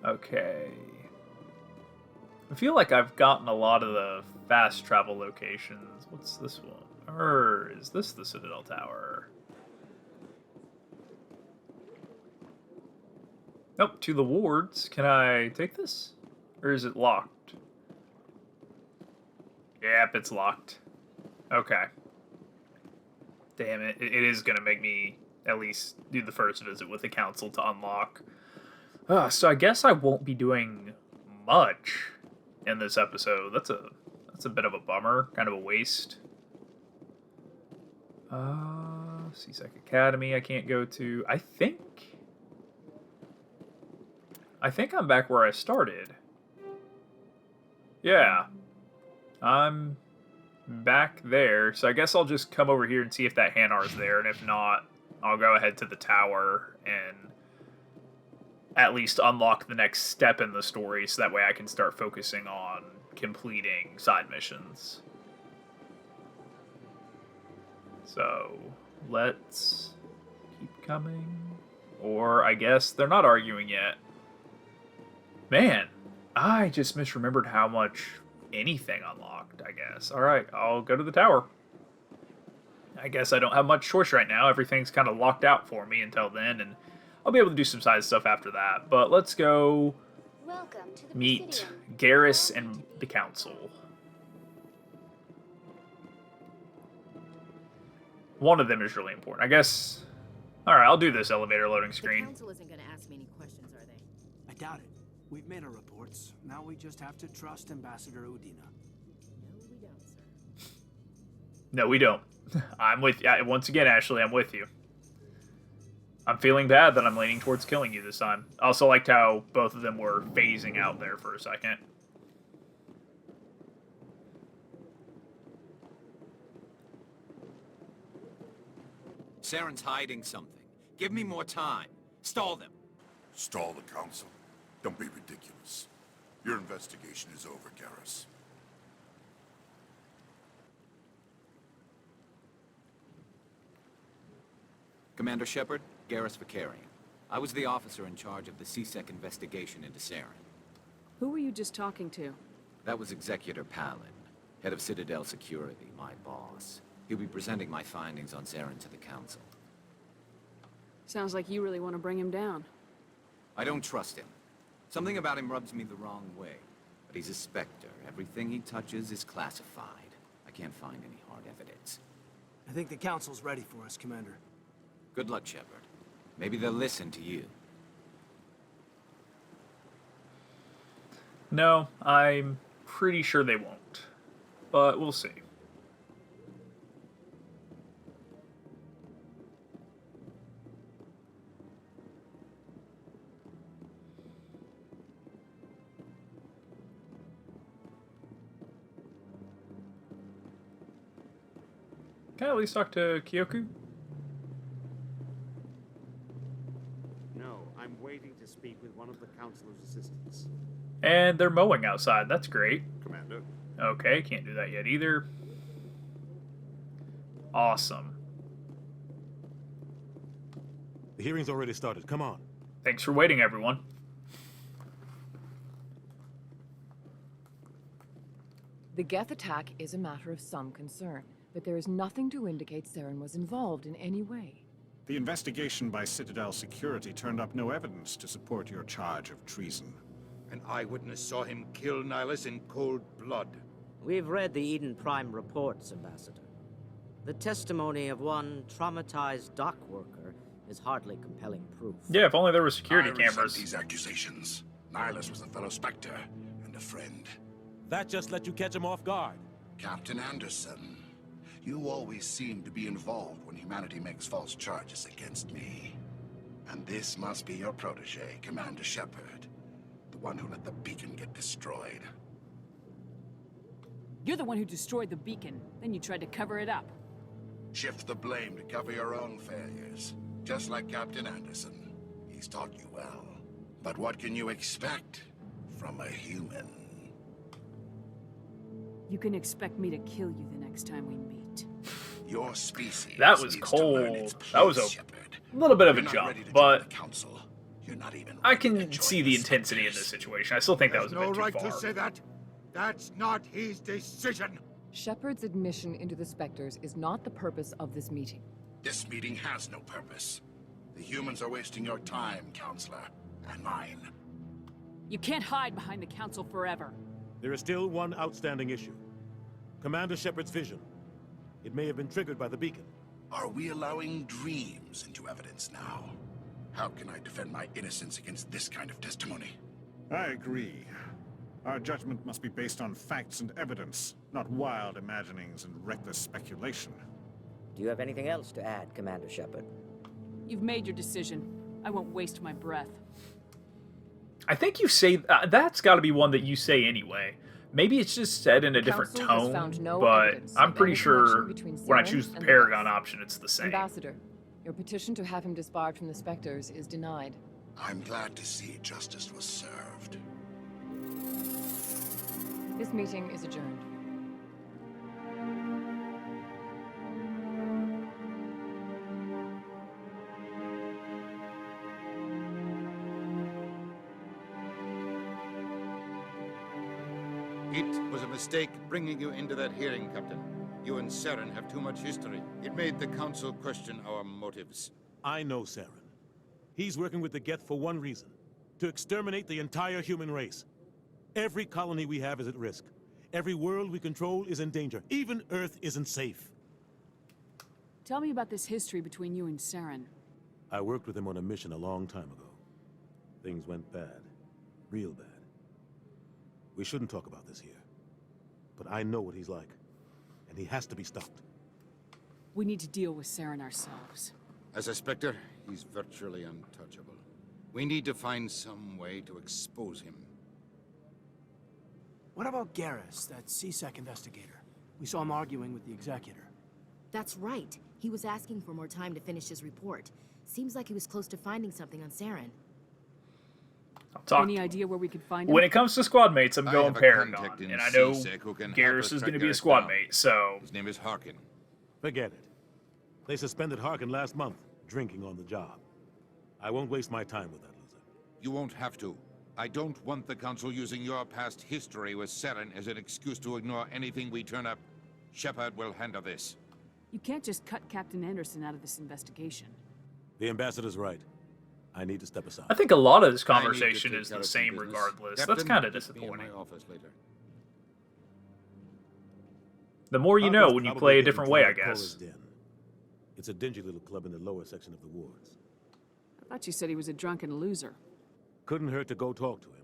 Speaker 1: Okay. I feel like I've gotten a lot of the fast travel locations. What's this one? Or is this the Citadel Tower? Nope, to the wards. Can I take this? Or is it locked? Yep, it's locked. Okay. Damn it. It is going to make me at least do the first visit with the council to unlock. So I guess I won't be doing much in this episode. That's a bit of a bummer. Kind of a waste. CSEC Academy I can't go to. I think I'm back where I started. Yeah. I'm back there, so I guess I'll just come over here and see if that Hanar's there, and if not, I'll go ahead to the tower and at least unlock the next step in the story, so that way I can start focusing on completing side missions. So, let's keep coming. Or, I guess they're not arguing yet. Man, I just misremembered how much anything unlocked, I guess. Alright, I'll go to the tower. I guess I don't have much choice right now. Everything's kind of locked out for me until then, and I'll be able to do some side stuff after that. But let's go meet Garrus and the council. One of them is really important. I guess... Alright, I'll do this elevator loading screen.
Speaker 5: The council isn't going to ask me any questions, are they?
Speaker 2: I doubt it. We've made our reports. Now we just have to trust Ambassador Udina.
Speaker 5: No, we don't, sir.
Speaker 1: No, we don't. I'm with you. Once again, Ashley, I'm with you. I'm feeling bad that I'm leaning towards killing you this time. I also liked how both of them were phasing out there for a second.
Speaker 18: Saren's hiding something. Give me more time. Stall them.
Speaker 19: Stall the council? Don't be ridiculous. Your investigation is over, Garrus.
Speaker 18: Commander Shepard, Garrus Vakarian. I was the officer in charge of the CSEC investigation into Saren.
Speaker 3: Who were you just talking to?
Speaker 18: That was Executor Palin, head of Citadel Security, my boss. He'll be presenting my findings on Saren to the Council.
Speaker 3: Sounds like you really want to bring him down.
Speaker 18: I don't trust him. Something about him rubs me the wrong way. But he's a Spectre. Everything he touches is classified. I can't find any hard evidence.
Speaker 2: I think the Council's ready for us, Commander.
Speaker 18: Good luck, Shepard. Maybe they'll listen to you.
Speaker 1: No, I'm pretty sure they won't. But we'll see. Can I at least talk to Kyoku?
Speaker 20: No, I'm waiting to speak with one of the Councilor's assistants.
Speaker 1: And they're mowing outside. That's great.
Speaker 20: Commander.
Speaker 1: Okay, can't do that yet either. Awesome.
Speaker 6: The hearing's already started. Come on.
Speaker 1: Thanks for waiting, everyone.
Speaker 21: The Geth attack is a matter of some concern, but there is nothing to indicate Saren was involved in any way.
Speaker 22: The investigation by Citadel Security turned up no evidence to support your charge of treason.
Speaker 9: An eyewitness saw him kill Nihilus in cold blood.
Speaker 23: We've read the Eden Prime reports, Ambassador. The testimony of one traumatized dock worker is hardly compelling proof.
Speaker 1: Yeah, if only there were security
Speaker 19: I resent
Speaker 1: cameras.
Speaker 19: these accusations. Nihilus was a fellow Spectre and a friend.
Speaker 6: That just let you catch him off guard.
Speaker 19: Captain Anderson, you always seem to be involved when humanity makes false charges against me. And this must be your protege, Commander Shepard. The one who let the beacon get destroyed.
Speaker 3: You're the one who destroyed the beacon, then you tried to cover it up.
Speaker 19: Shift the blame to cover your own failures. Just like Captain Anderson. He's taught you well. But what can you expect from a human?
Speaker 3: You can expect me to kill you the next time we meet.
Speaker 19: Your species.
Speaker 1: That was cold. That was a little bit of a jump, but I can see the intensity in this situation. I still think that was a bit too far.
Speaker 9: No right to say that. That's not his decision.
Speaker 21: Shepard's admission into the Spectres is not the purpose of this meeting.
Speaker 19: This meeting has no purpose. The humans are wasting your time, Counselor, and mine.
Speaker 3: You can't hide behind the Council forever.
Speaker 6: There is still one outstanding issue. Commander Shepard's vision. It may have been triggered by the beacon.
Speaker 19: Are we allowing dreams into evidence now? How can I defend my innocence against this kind of testimony?
Speaker 22: I agree. Our judgment must be based on facts and evidence, not wild imaginings and reckless speculation.
Speaker 23: Do you have anything else to add, Commander Shepard?
Speaker 3: You've made your decision. I won't waste my breath.
Speaker 1: I think you say that's got to be one that you say anyway. Maybe it's just said in a different tone, but I'm pretty sure when I choose the Paragon option, it's the same.
Speaker 21: Ambassador, your petition to have him disbarred from the Spectres is denied.
Speaker 19: I'm glad to see justice was served.
Speaker 21: This meeting is adjourned.
Speaker 9: It was a mistake bringing you into that hearing, Captain. You and Saren have too much history. It made the Council question our motives.
Speaker 6: I know Saren. He's working with the Geth for one reason. To exterminate the entire human race. Every colony we have is at risk. Every world we control is in danger. Even Earth isn't safe.
Speaker 3: Tell me about this history between you and Saren.
Speaker 6: I worked with him on a mission a long time ago. Things went bad. Real bad. We shouldn't talk about this here. But I know what he's like. And he has to be stopped.
Speaker 3: We need to deal with Saren ourselves.
Speaker 9: As a Spectre, he's virtually untouchable. We need to find some way to expose him.
Speaker 2: What about Garrus, that C-Sec investigator? We saw him arguing with the Executor.
Speaker 5: That's right. He was asking for more time to finish his report. Seems like he was close to finding something on Saren.
Speaker 3: Any idea where we could find him?
Speaker 1: When it comes to squad mates, I'm going Paragon, and I know Garrus is going to be a squad mate, so...
Speaker 9: His name is Harkin.
Speaker 6: Forget it. They suspended Harkin last month, drinking on the job. I won't waste my time with that loser.
Speaker 9: You won't have to. I don't want the Council using your past history with Saren as an excuse to ignore anything we turn up. Shepard will handle this.
Speaker 3: You can't just cut Captain Anderson out of this investigation.
Speaker 6: The ambassador's right. I need to step aside.
Speaker 1: I think a lot of this
Speaker 9: I need to
Speaker 1: conversation
Speaker 9: take
Speaker 1: is
Speaker 9: care
Speaker 1: the
Speaker 9: of some
Speaker 1: same
Speaker 9: business.
Speaker 1: regardless.
Speaker 9: Captain,
Speaker 1: That's kind of
Speaker 9: meet me in
Speaker 1: disappointing.
Speaker 9: my office later.
Speaker 1: The more you know when you play a different way, I guess.
Speaker 6: It's a dingy little club in the lower section of the wards.
Speaker 3: I thought you said he was a drunken loser.
Speaker 6: Couldn't hurt to go talk to him.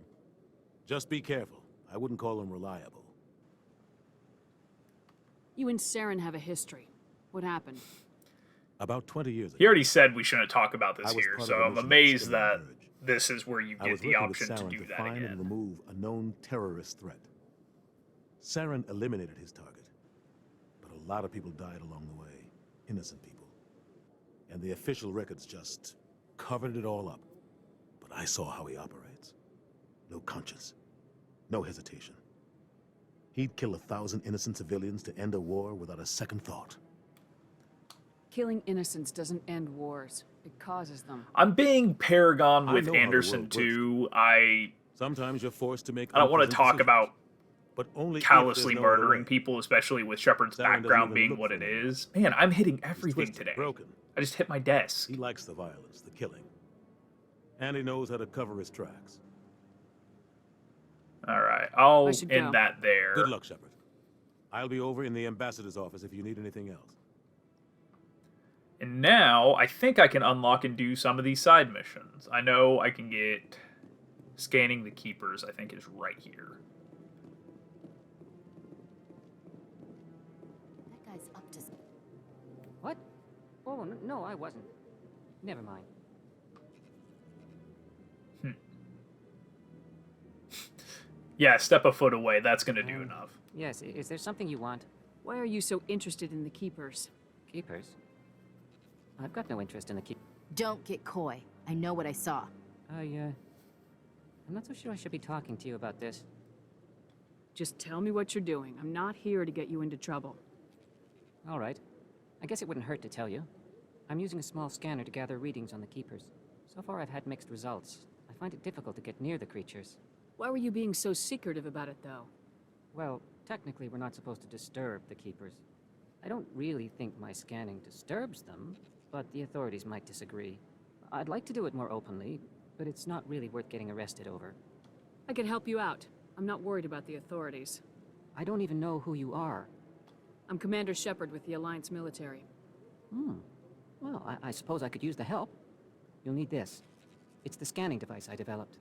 Speaker 6: Just be careful. I wouldn't call him reliable.
Speaker 3: You and Saren have a history. What happened?
Speaker 6: About 20 years ago.
Speaker 1: He already said we shouldn't talk about this
Speaker 6: I was
Speaker 1: here,
Speaker 6: part
Speaker 1: so
Speaker 6: of a
Speaker 1: I'm
Speaker 6: mission
Speaker 1: amazed
Speaker 6: to
Speaker 1: that
Speaker 6: Stirling
Speaker 1: this is where you
Speaker 6: I
Speaker 1: get
Speaker 6: was
Speaker 1: the
Speaker 6: working with
Speaker 1: option to
Speaker 6: Saren
Speaker 1: do that
Speaker 6: find
Speaker 1: again.
Speaker 6: and remove a known terrorist threat. Saren eliminated his target, but a lot of people died along the way, innocent people. And the official records just covered it all up. But I saw how he operates. No conscience, no hesitation. He'd kill 1,000 innocent civilians to end a war without a second thought.
Speaker 3: Killing innocents doesn't end wars. It causes them.
Speaker 1: I'm being Paragon
Speaker 6: I
Speaker 1: with
Speaker 6: know how the
Speaker 1: Anderson
Speaker 6: world
Speaker 1: too.
Speaker 6: Sometimes you're forced to make.
Speaker 1: I don't want to
Speaker 6: unpleasant
Speaker 1: talk
Speaker 6: decisions,
Speaker 1: about
Speaker 6: but only if
Speaker 1: callously
Speaker 6: there's no other
Speaker 1: murdering
Speaker 6: way.
Speaker 1: people, especially with Shepard's
Speaker 6: Saren doesn't
Speaker 1: background
Speaker 6: even
Speaker 1: being
Speaker 6: look
Speaker 1: what
Speaker 6: for
Speaker 1: it
Speaker 6: them.
Speaker 1: is. Man, I'm hitting
Speaker 6: He's
Speaker 1: everything
Speaker 6: twisted,
Speaker 1: today.
Speaker 6: broken.
Speaker 1: I just hit my desk.
Speaker 6: He likes the violence, the killing. And he knows how to cover his tracks.
Speaker 1: All right, I'll
Speaker 3: I should
Speaker 1: end
Speaker 3: go.
Speaker 1: that there.
Speaker 6: Good luck, Shepard. I'll be over in the ambassador's office if you need anything else.
Speaker 1: And now, I think I can unlock and do some of these side missions. I know I can get... Scanning the Keepers, I think, is right here.
Speaker 17: That guy's up to...
Speaker 4: What? Oh, no, I wasn't. Never mind.
Speaker 1: Yeah, step a foot away. That's going to do enough.
Speaker 4: Yes, is there something you want?
Speaker 3: Why are you so interested in the Keepers?
Speaker 4: Keepers? I've got no interest in the
Speaker 5: Don't get coy. I know what I saw.
Speaker 4: I'm not so sure I should be talking to you about this.
Speaker 3: Just tell me what you're doing. I'm not here to get you into trouble.
Speaker 4: All right. I guess it wouldn't hurt to tell you. I'm using a small scanner to gather readings on the Keepers. So far I've had mixed results. I find it difficult to get near the creatures.
Speaker 3: Why were you being so secretive about it, though?
Speaker 4: Well, technically we're not supposed to disturb the Keepers. I don't really think my scanning disturbs them, but the authorities might disagree. I'd like to do it more openly, but it's not really worth getting arrested over.
Speaker 3: I can help you out. I'm not worried about the authorities.
Speaker 4: I don't even know who you are.
Speaker 3: I'm Commander Shepard with the Alliance military.
Speaker 4: Well, I suppose I could use the help. You'll need this. It's the scanning device I developed.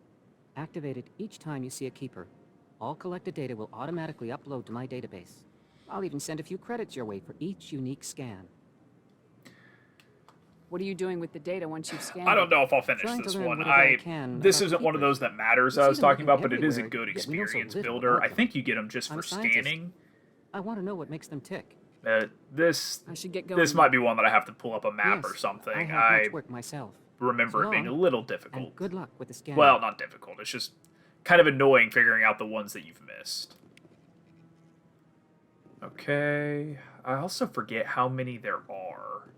Speaker 4: Activate it each time you see a Keeper. All collected data will automatically upload to my database. I'll even send a few credits your way for each unique scan.
Speaker 3: What are you doing with the data once you've scanned
Speaker 1: I don't
Speaker 3: it?
Speaker 1: know if I'll finish
Speaker 4: Trying to
Speaker 1: this
Speaker 4: learn
Speaker 1: one.
Speaker 4: whatever I can
Speaker 1: This
Speaker 4: about
Speaker 1: isn't one of those that matters
Speaker 4: You
Speaker 1: I
Speaker 4: see
Speaker 1: was
Speaker 4: them
Speaker 1: talking about, but it is a
Speaker 4: everywhere,
Speaker 1: good
Speaker 4: yet we know so
Speaker 1: experience
Speaker 4: little
Speaker 1: builder.
Speaker 4: about
Speaker 1: I
Speaker 4: them.
Speaker 1: think you get them just
Speaker 4: I'm
Speaker 1: for
Speaker 4: a scientist.
Speaker 1: scanning.
Speaker 4: I want to know what makes them tick.
Speaker 1: This
Speaker 3: I should get going.
Speaker 1: this might be one that I have to pull up a map or
Speaker 4: Yes,
Speaker 1: something.
Speaker 4: I have
Speaker 1: I
Speaker 4: much work myself.
Speaker 1: remember
Speaker 4: So
Speaker 1: it being a
Speaker 4: long,
Speaker 1: little difficult.
Speaker 4: And good luck with the scanning.
Speaker 1: Well, not difficult. It's just kind of annoying figuring out the ones that you've missed. Okay. I also forget how many there are.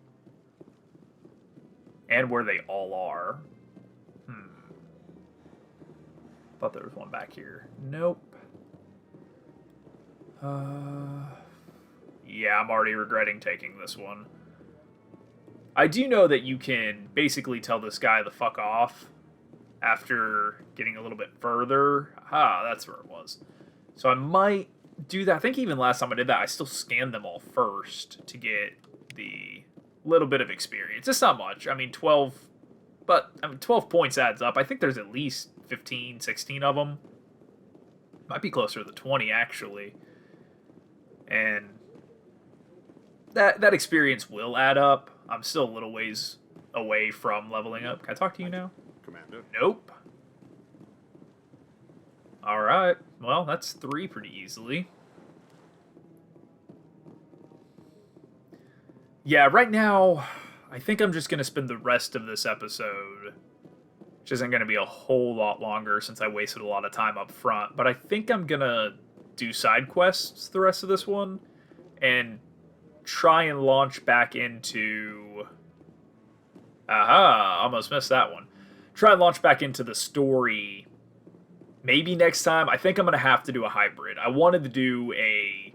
Speaker 1: And where they all are. Thought there was one back here. Nope. Yeah, I'm already regretting taking this one. I do know that you can basically tell this guy to fuck off after getting a little bit further. Ah, that's where it was. So I might do that. I think even last time I did that, I still scanned them all first to get the little bit of experience. It's not much. I mean, 12 points adds up. I think there's at least 15, 16 of them. Might be closer to 20, actually. And that experience will add up. I'm still a little ways away from leveling up. Can I talk to you now?
Speaker 22: Commander.
Speaker 1: Nope. Alright. Well, that's 3 pretty easily. Yeah, right now, I think I'm just going to spend the rest of this episode, which isn't going to be a whole lot longer since I wasted a lot of time up front, but I think I'm going to do side quests the rest of this one and try and launch back into... Aha! Almost missed that one. Try and launch back into the story maybe next time. I think I'm going to have to do a hybrid. I wanted to do a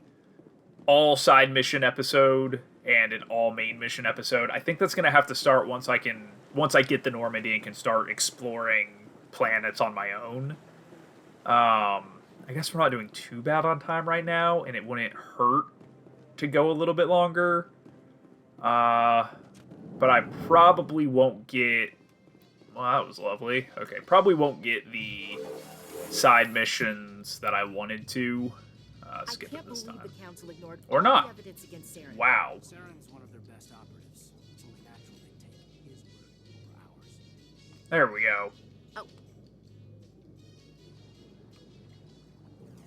Speaker 1: all side mission episode and an all main mission episode. I think that's going to have to start once I get the Normandy and can start exploring planets on my own. I guess we're not doing too bad on time right now, and it wouldn't hurt to go a little bit longer. But I probably won't get... Well, that was lovely. Okay, probably won't get the side missions that I wanted to. Skip it this time. Or not. Wow.
Speaker 2: Saren's one of their best operatives. It's only natural they take his word over ours.
Speaker 1: There we go.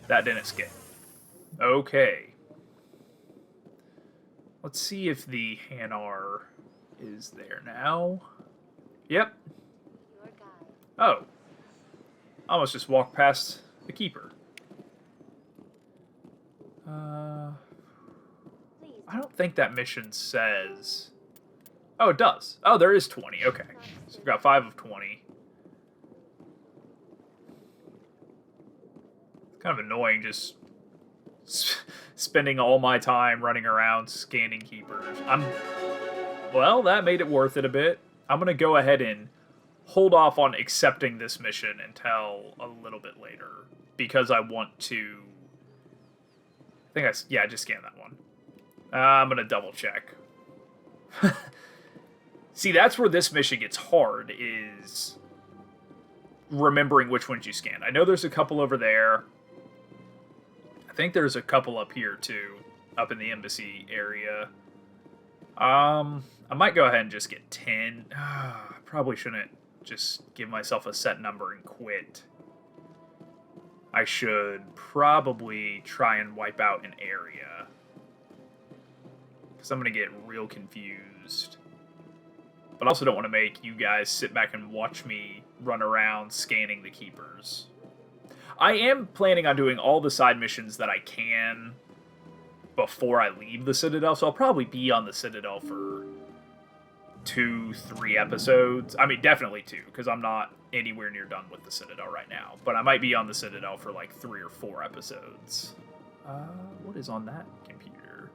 Speaker 1: That didn't skip. Okay. Let's see if the Hanar is there now. Yep. Oh. I almost just walked past the Keeper. I don't think that mission says... Oh, it does. Oh, there is 20. Okay. So we've got 5 of 20. It's kind of annoying just spending all my time running around scanning Keepers. Well, that made it worth it a bit. I'm going to go ahead and hold off on accepting this mission until a little bit later. Because I want to... Yeah, I just scanned that one. I'm going to double check. See, that's where this mission gets hard, is remembering which ones you scanned. I know there's a couple over there. I think there's a couple up here, too, up in the embassy area. I might go ahead and just get 10. I probably shouldn't just give myself a set number and quit. I should probably try and wipe out an area. Because I'm going to get real confused. But I also don't want to make you guys sit back and watch me run around scanning the Keepers. I am planning on doing all the side missions that I can before I leave the Citadel, so I'll probably be on the Citadel for 2-3 episodes. I mean, definitely 2, because I'm not anywhere near done with the Citadel right now. But I might be on the Citadel for like 3 or 4 episodes. What is on that computer?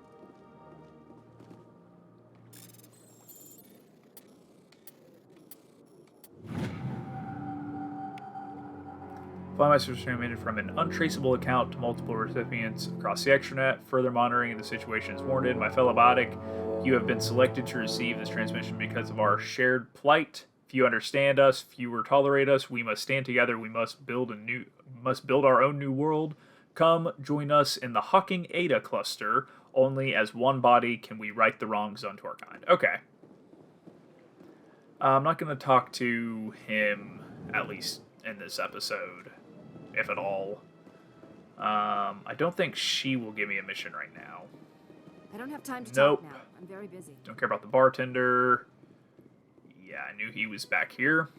Speaker 1: Flymaster was transmitted from an untraceable account to multiple recipients across the extranet. Further monitoring of the situation is warranted. My fellow biotic, you have been selected to receive this transmission because of our shared plight. Few understand us, fewer tolerate us. We must stand together. We must build our own new world. Come join us in the Hawking Ada cluster. Only as one body can we right the wrongs done to our kind. Okay. I'm not going to talk to him, at least in this episode, if at all. I don't think she will give me a mission right now.
Speaker 14: I don't have time to
Speaker 1: Nope.
Speaker 14: talk now. I'm very busy.
Speaker 1: Don't care about the bartender. Yeah, I knew he was back here.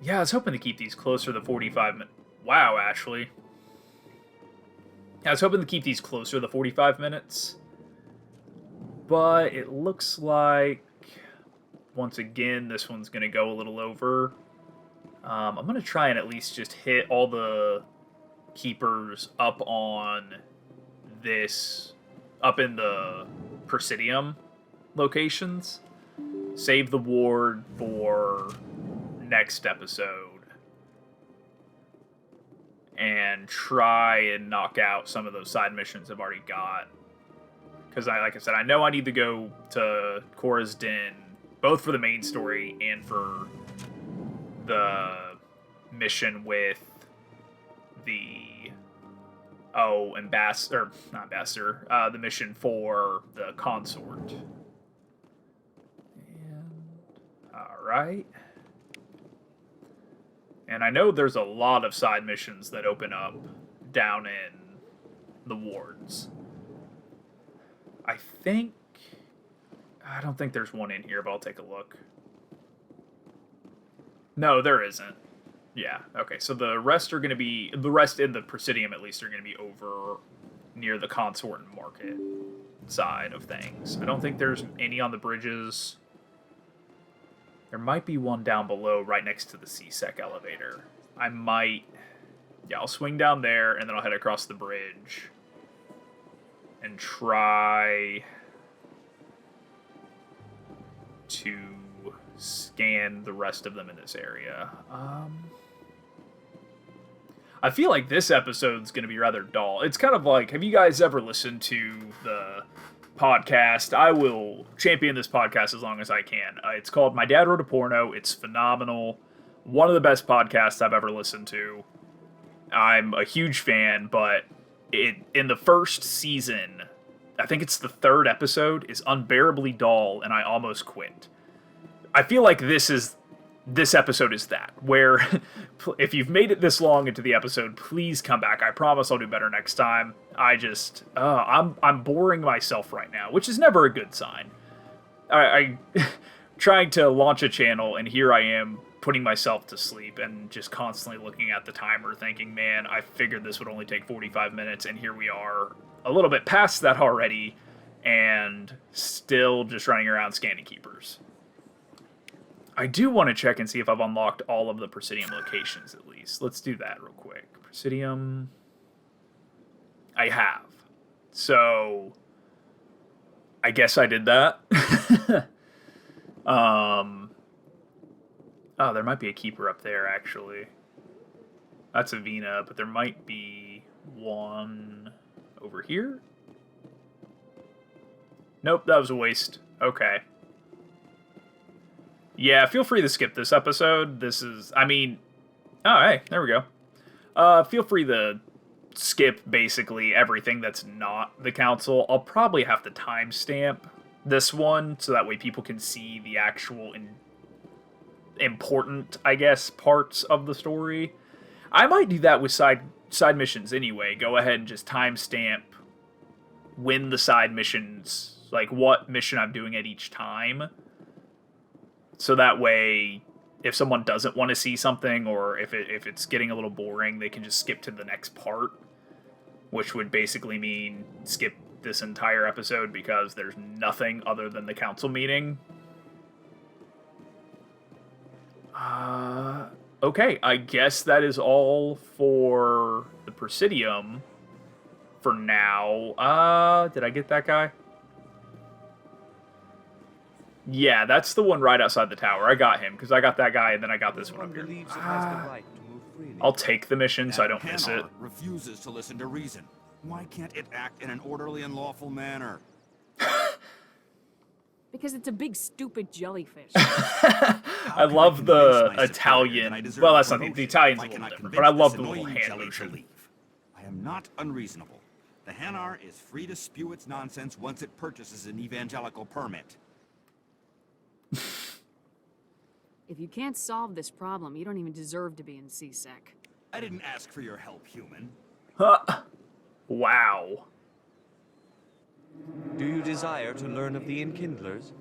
Speaker 1: Yeah, I was hoping to keep these closer to the 45 minutes. Wow, Ashley. Yeah, I was hoping to keep these closer to the 45 minutes. But it looks like, once again, this one's going to go a little over. I'm going to try and at least just hit all the Keepers up on this, up in the Presidium locations. Save the ward for next episode. And try and knock out some of those side missions I've already got. Because, like I said, I know I need to go to Korra's Den, both for the main story and for the mission with the, the mission for the consort. And, alright. And I know there's a lot of side missions that open up down in the wards. I don't think there's one in here, but I'll take a look. No, there isn't. Yeah, okay, so the rest are going to be, the rest in the Presidium at least are going to be over near the Consort and Market. side of things. I don't think there's any on the bridges. There might be one down below right next to the C-Sec elevator. I might... Yeah, I'll swing down there, and then I'll head across the bridge. And try... to scan the rest of them in this area. I feel like this episode's going to be rather dull. It's kind of like, have you guys ever listened to the podcast? I will champion this podcast as long as I can. It's called My Dad Wrote a Porno. It's phenomenal. One of the best podcasts I've ever listened to. I'm a huge fan, but in the first season, I think it's the 3rd episode, is unbearably dull, and I almost quit. I feel like this episode is that, where if you've made it this long into the episode, please come back. I promise I'll do better next time. I'm boring myself right now, which is never a good sign. I trying to launch a channel, and here I am putting myself to sleep and just constantly looking at the timer thinking, man, I figured this would only take 45 minutes, and here we are a little bit past that already, and still just running around scanning keepers. I do want to check and see if I've unlocked all of the Presidium locations, at least. Let's do that real quick. Presidium... I have. So... I guess I did that. Oh, there might be a keeper up there, actually. That's Udina, but there might be one over here? Nope, that was a waste. Okay. Yeah, feel free to skip this episode. This is, I mean... Oh, hey, there we go. Feel free to skip basically everything that's not the Council. I'll probably have to timestamp this one, so that way people can see the actual important, I guess, parts of the story. I might do that with side missions anyway. Go ahead and just timestamp when the side missions, like what mission I'm doing at each time. So that way, if someone doesn't want to see something, or if it's getting a little boring, they can just skip to the next part, which would basically mean skip this entire episode because there's nothing other than the council meeting. Okay, I guess that is all for the Presidium for now. Did I get that guy? Yeah, that's the one right outside the tower. I got him, because I got that guy, and then I got this one up here. I'll take the mission so I don't miss it.
Speaker 7: Hanar refuses to listen to reason. Why can't it act in an orderly and lawful manner?
Speaker 3: Because it's a big, stupid jellyfish.
Speaker 1: I love the Italian... Well, that's not the Italian's a little different, but I love the little hand motion.
Speaker 7: I am not unreasonable. The Hanar is free to spew its nonsense once it purchases an evangelical permit.
Speaker 3: If you can't solve this problem, you don't even deserve to be in C-Sec.
Speaker 7: I didn't ask for your help, human.
Speaker 1: Wow.
Speaker 15: Do you desire to learn of the Enkindlers?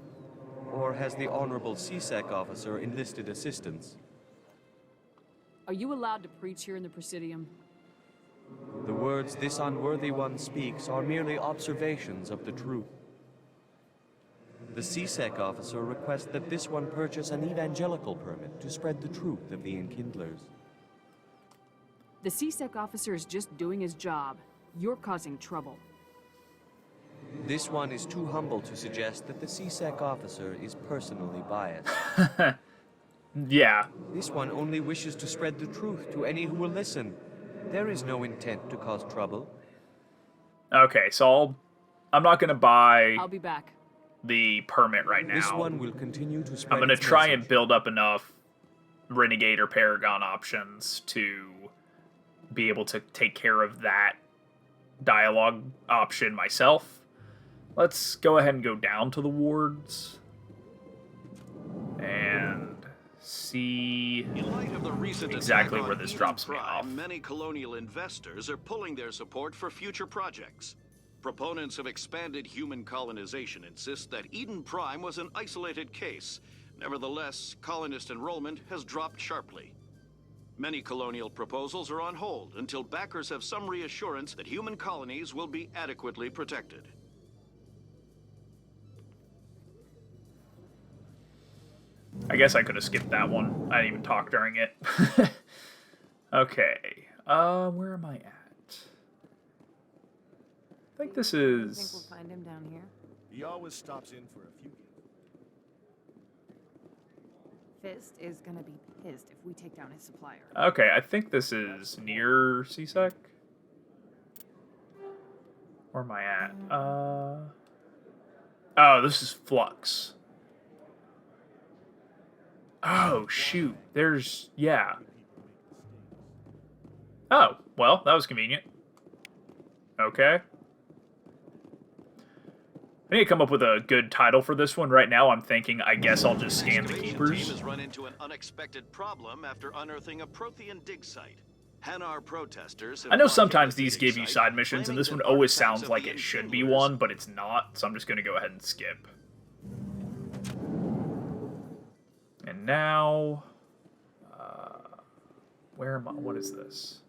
Speaker 15: Or has the Honorable C-Sec officer enlisted assistance?
Speaker 3: Are you allowed to preach here in the Presidium?
Speaker 15: The words this unworthy one speaks are merely observations of the truth. The C-Sec officer requests that this one purchase an evangelical permit to spread the truth of the Enkindlers.
Speaker 3: The C-Sec officer is just doing his job. You're causing trouble.
Speaker 15: This one is too humble to suggest that the C-Sec officer is personally biased.
Speaker 1: Yeah.
Speaker 15: This one only wishes to spread the truth to any who will listen. There is no intent to cause trouble.
Speaker 1: Okay, so I'm not going to buy...
Speaker 3: I'll be back.
Speaker 1: The permit right now.
Speaker 15: This one will continue to spread
Speaker 1: I'm going to try
Speaker 15: message.
Speaker 1: and build up enough Renegade or Paragon options to be able to take care of that dialogue option myself. Let's go ahead and go down to the wards and see exactly where this drops me off.
Speaker 8: Many colonial investors are pulling their support for future projects. Proponents of expanded human colonization insist that Eden Prime was an isolated case. Nevertheless, colonist enrollment has dropped sharply. Many colonial proposals are on hold until backers have some reassurance that human colonies will be adequately protected.
Speaker 1: I guess I could have skipped that one. I didn't even talk during it. Okay. Where am I at? I think this is...
Speaker 21: Think we'll find him down here?
Speaker 20: He always stops in for a few.
Speaker 21: Fist is gonna be pissed if we take down his supplier.
Speaker 1: Okay, I think this is near CSEC. Where am I at? Oh, this is Flux. Oh, shoot. There's... yeah. Oh, well, that was convenient. Okay. I need to come up with a good title for this one. Right now, I'm thinking, I guess I'll just scan the keepers.
Speaker 8: Team has run into an unexpected problem after unearthing a Prothean dig site. Hanar protesters.
Speaker 1: I know sometimes these give you side missions, and this one always sounds like it should be one, but it's not, so I'm just going to go ahead and skip. And now... where am I? What is this?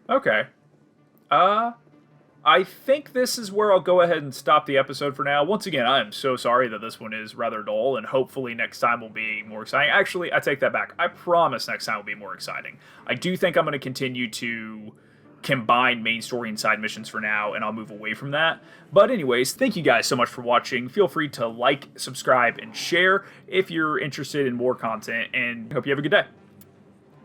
Speaker 1: Okay. I think this is where I'll go ahead and stop the episode for now. Once again, I am so sorry that this one is rather dull, and hopefully next time will be more exciting. Actually, I take that back. I promise next time will be more exciting. I do think I'm going to continue to combine main story and side missions for now, and I'll move away from that. But anyways, thank you guys so much for watching. Feel free to like, subscribe, and share if you're interested in more content, and I hope you have a good day.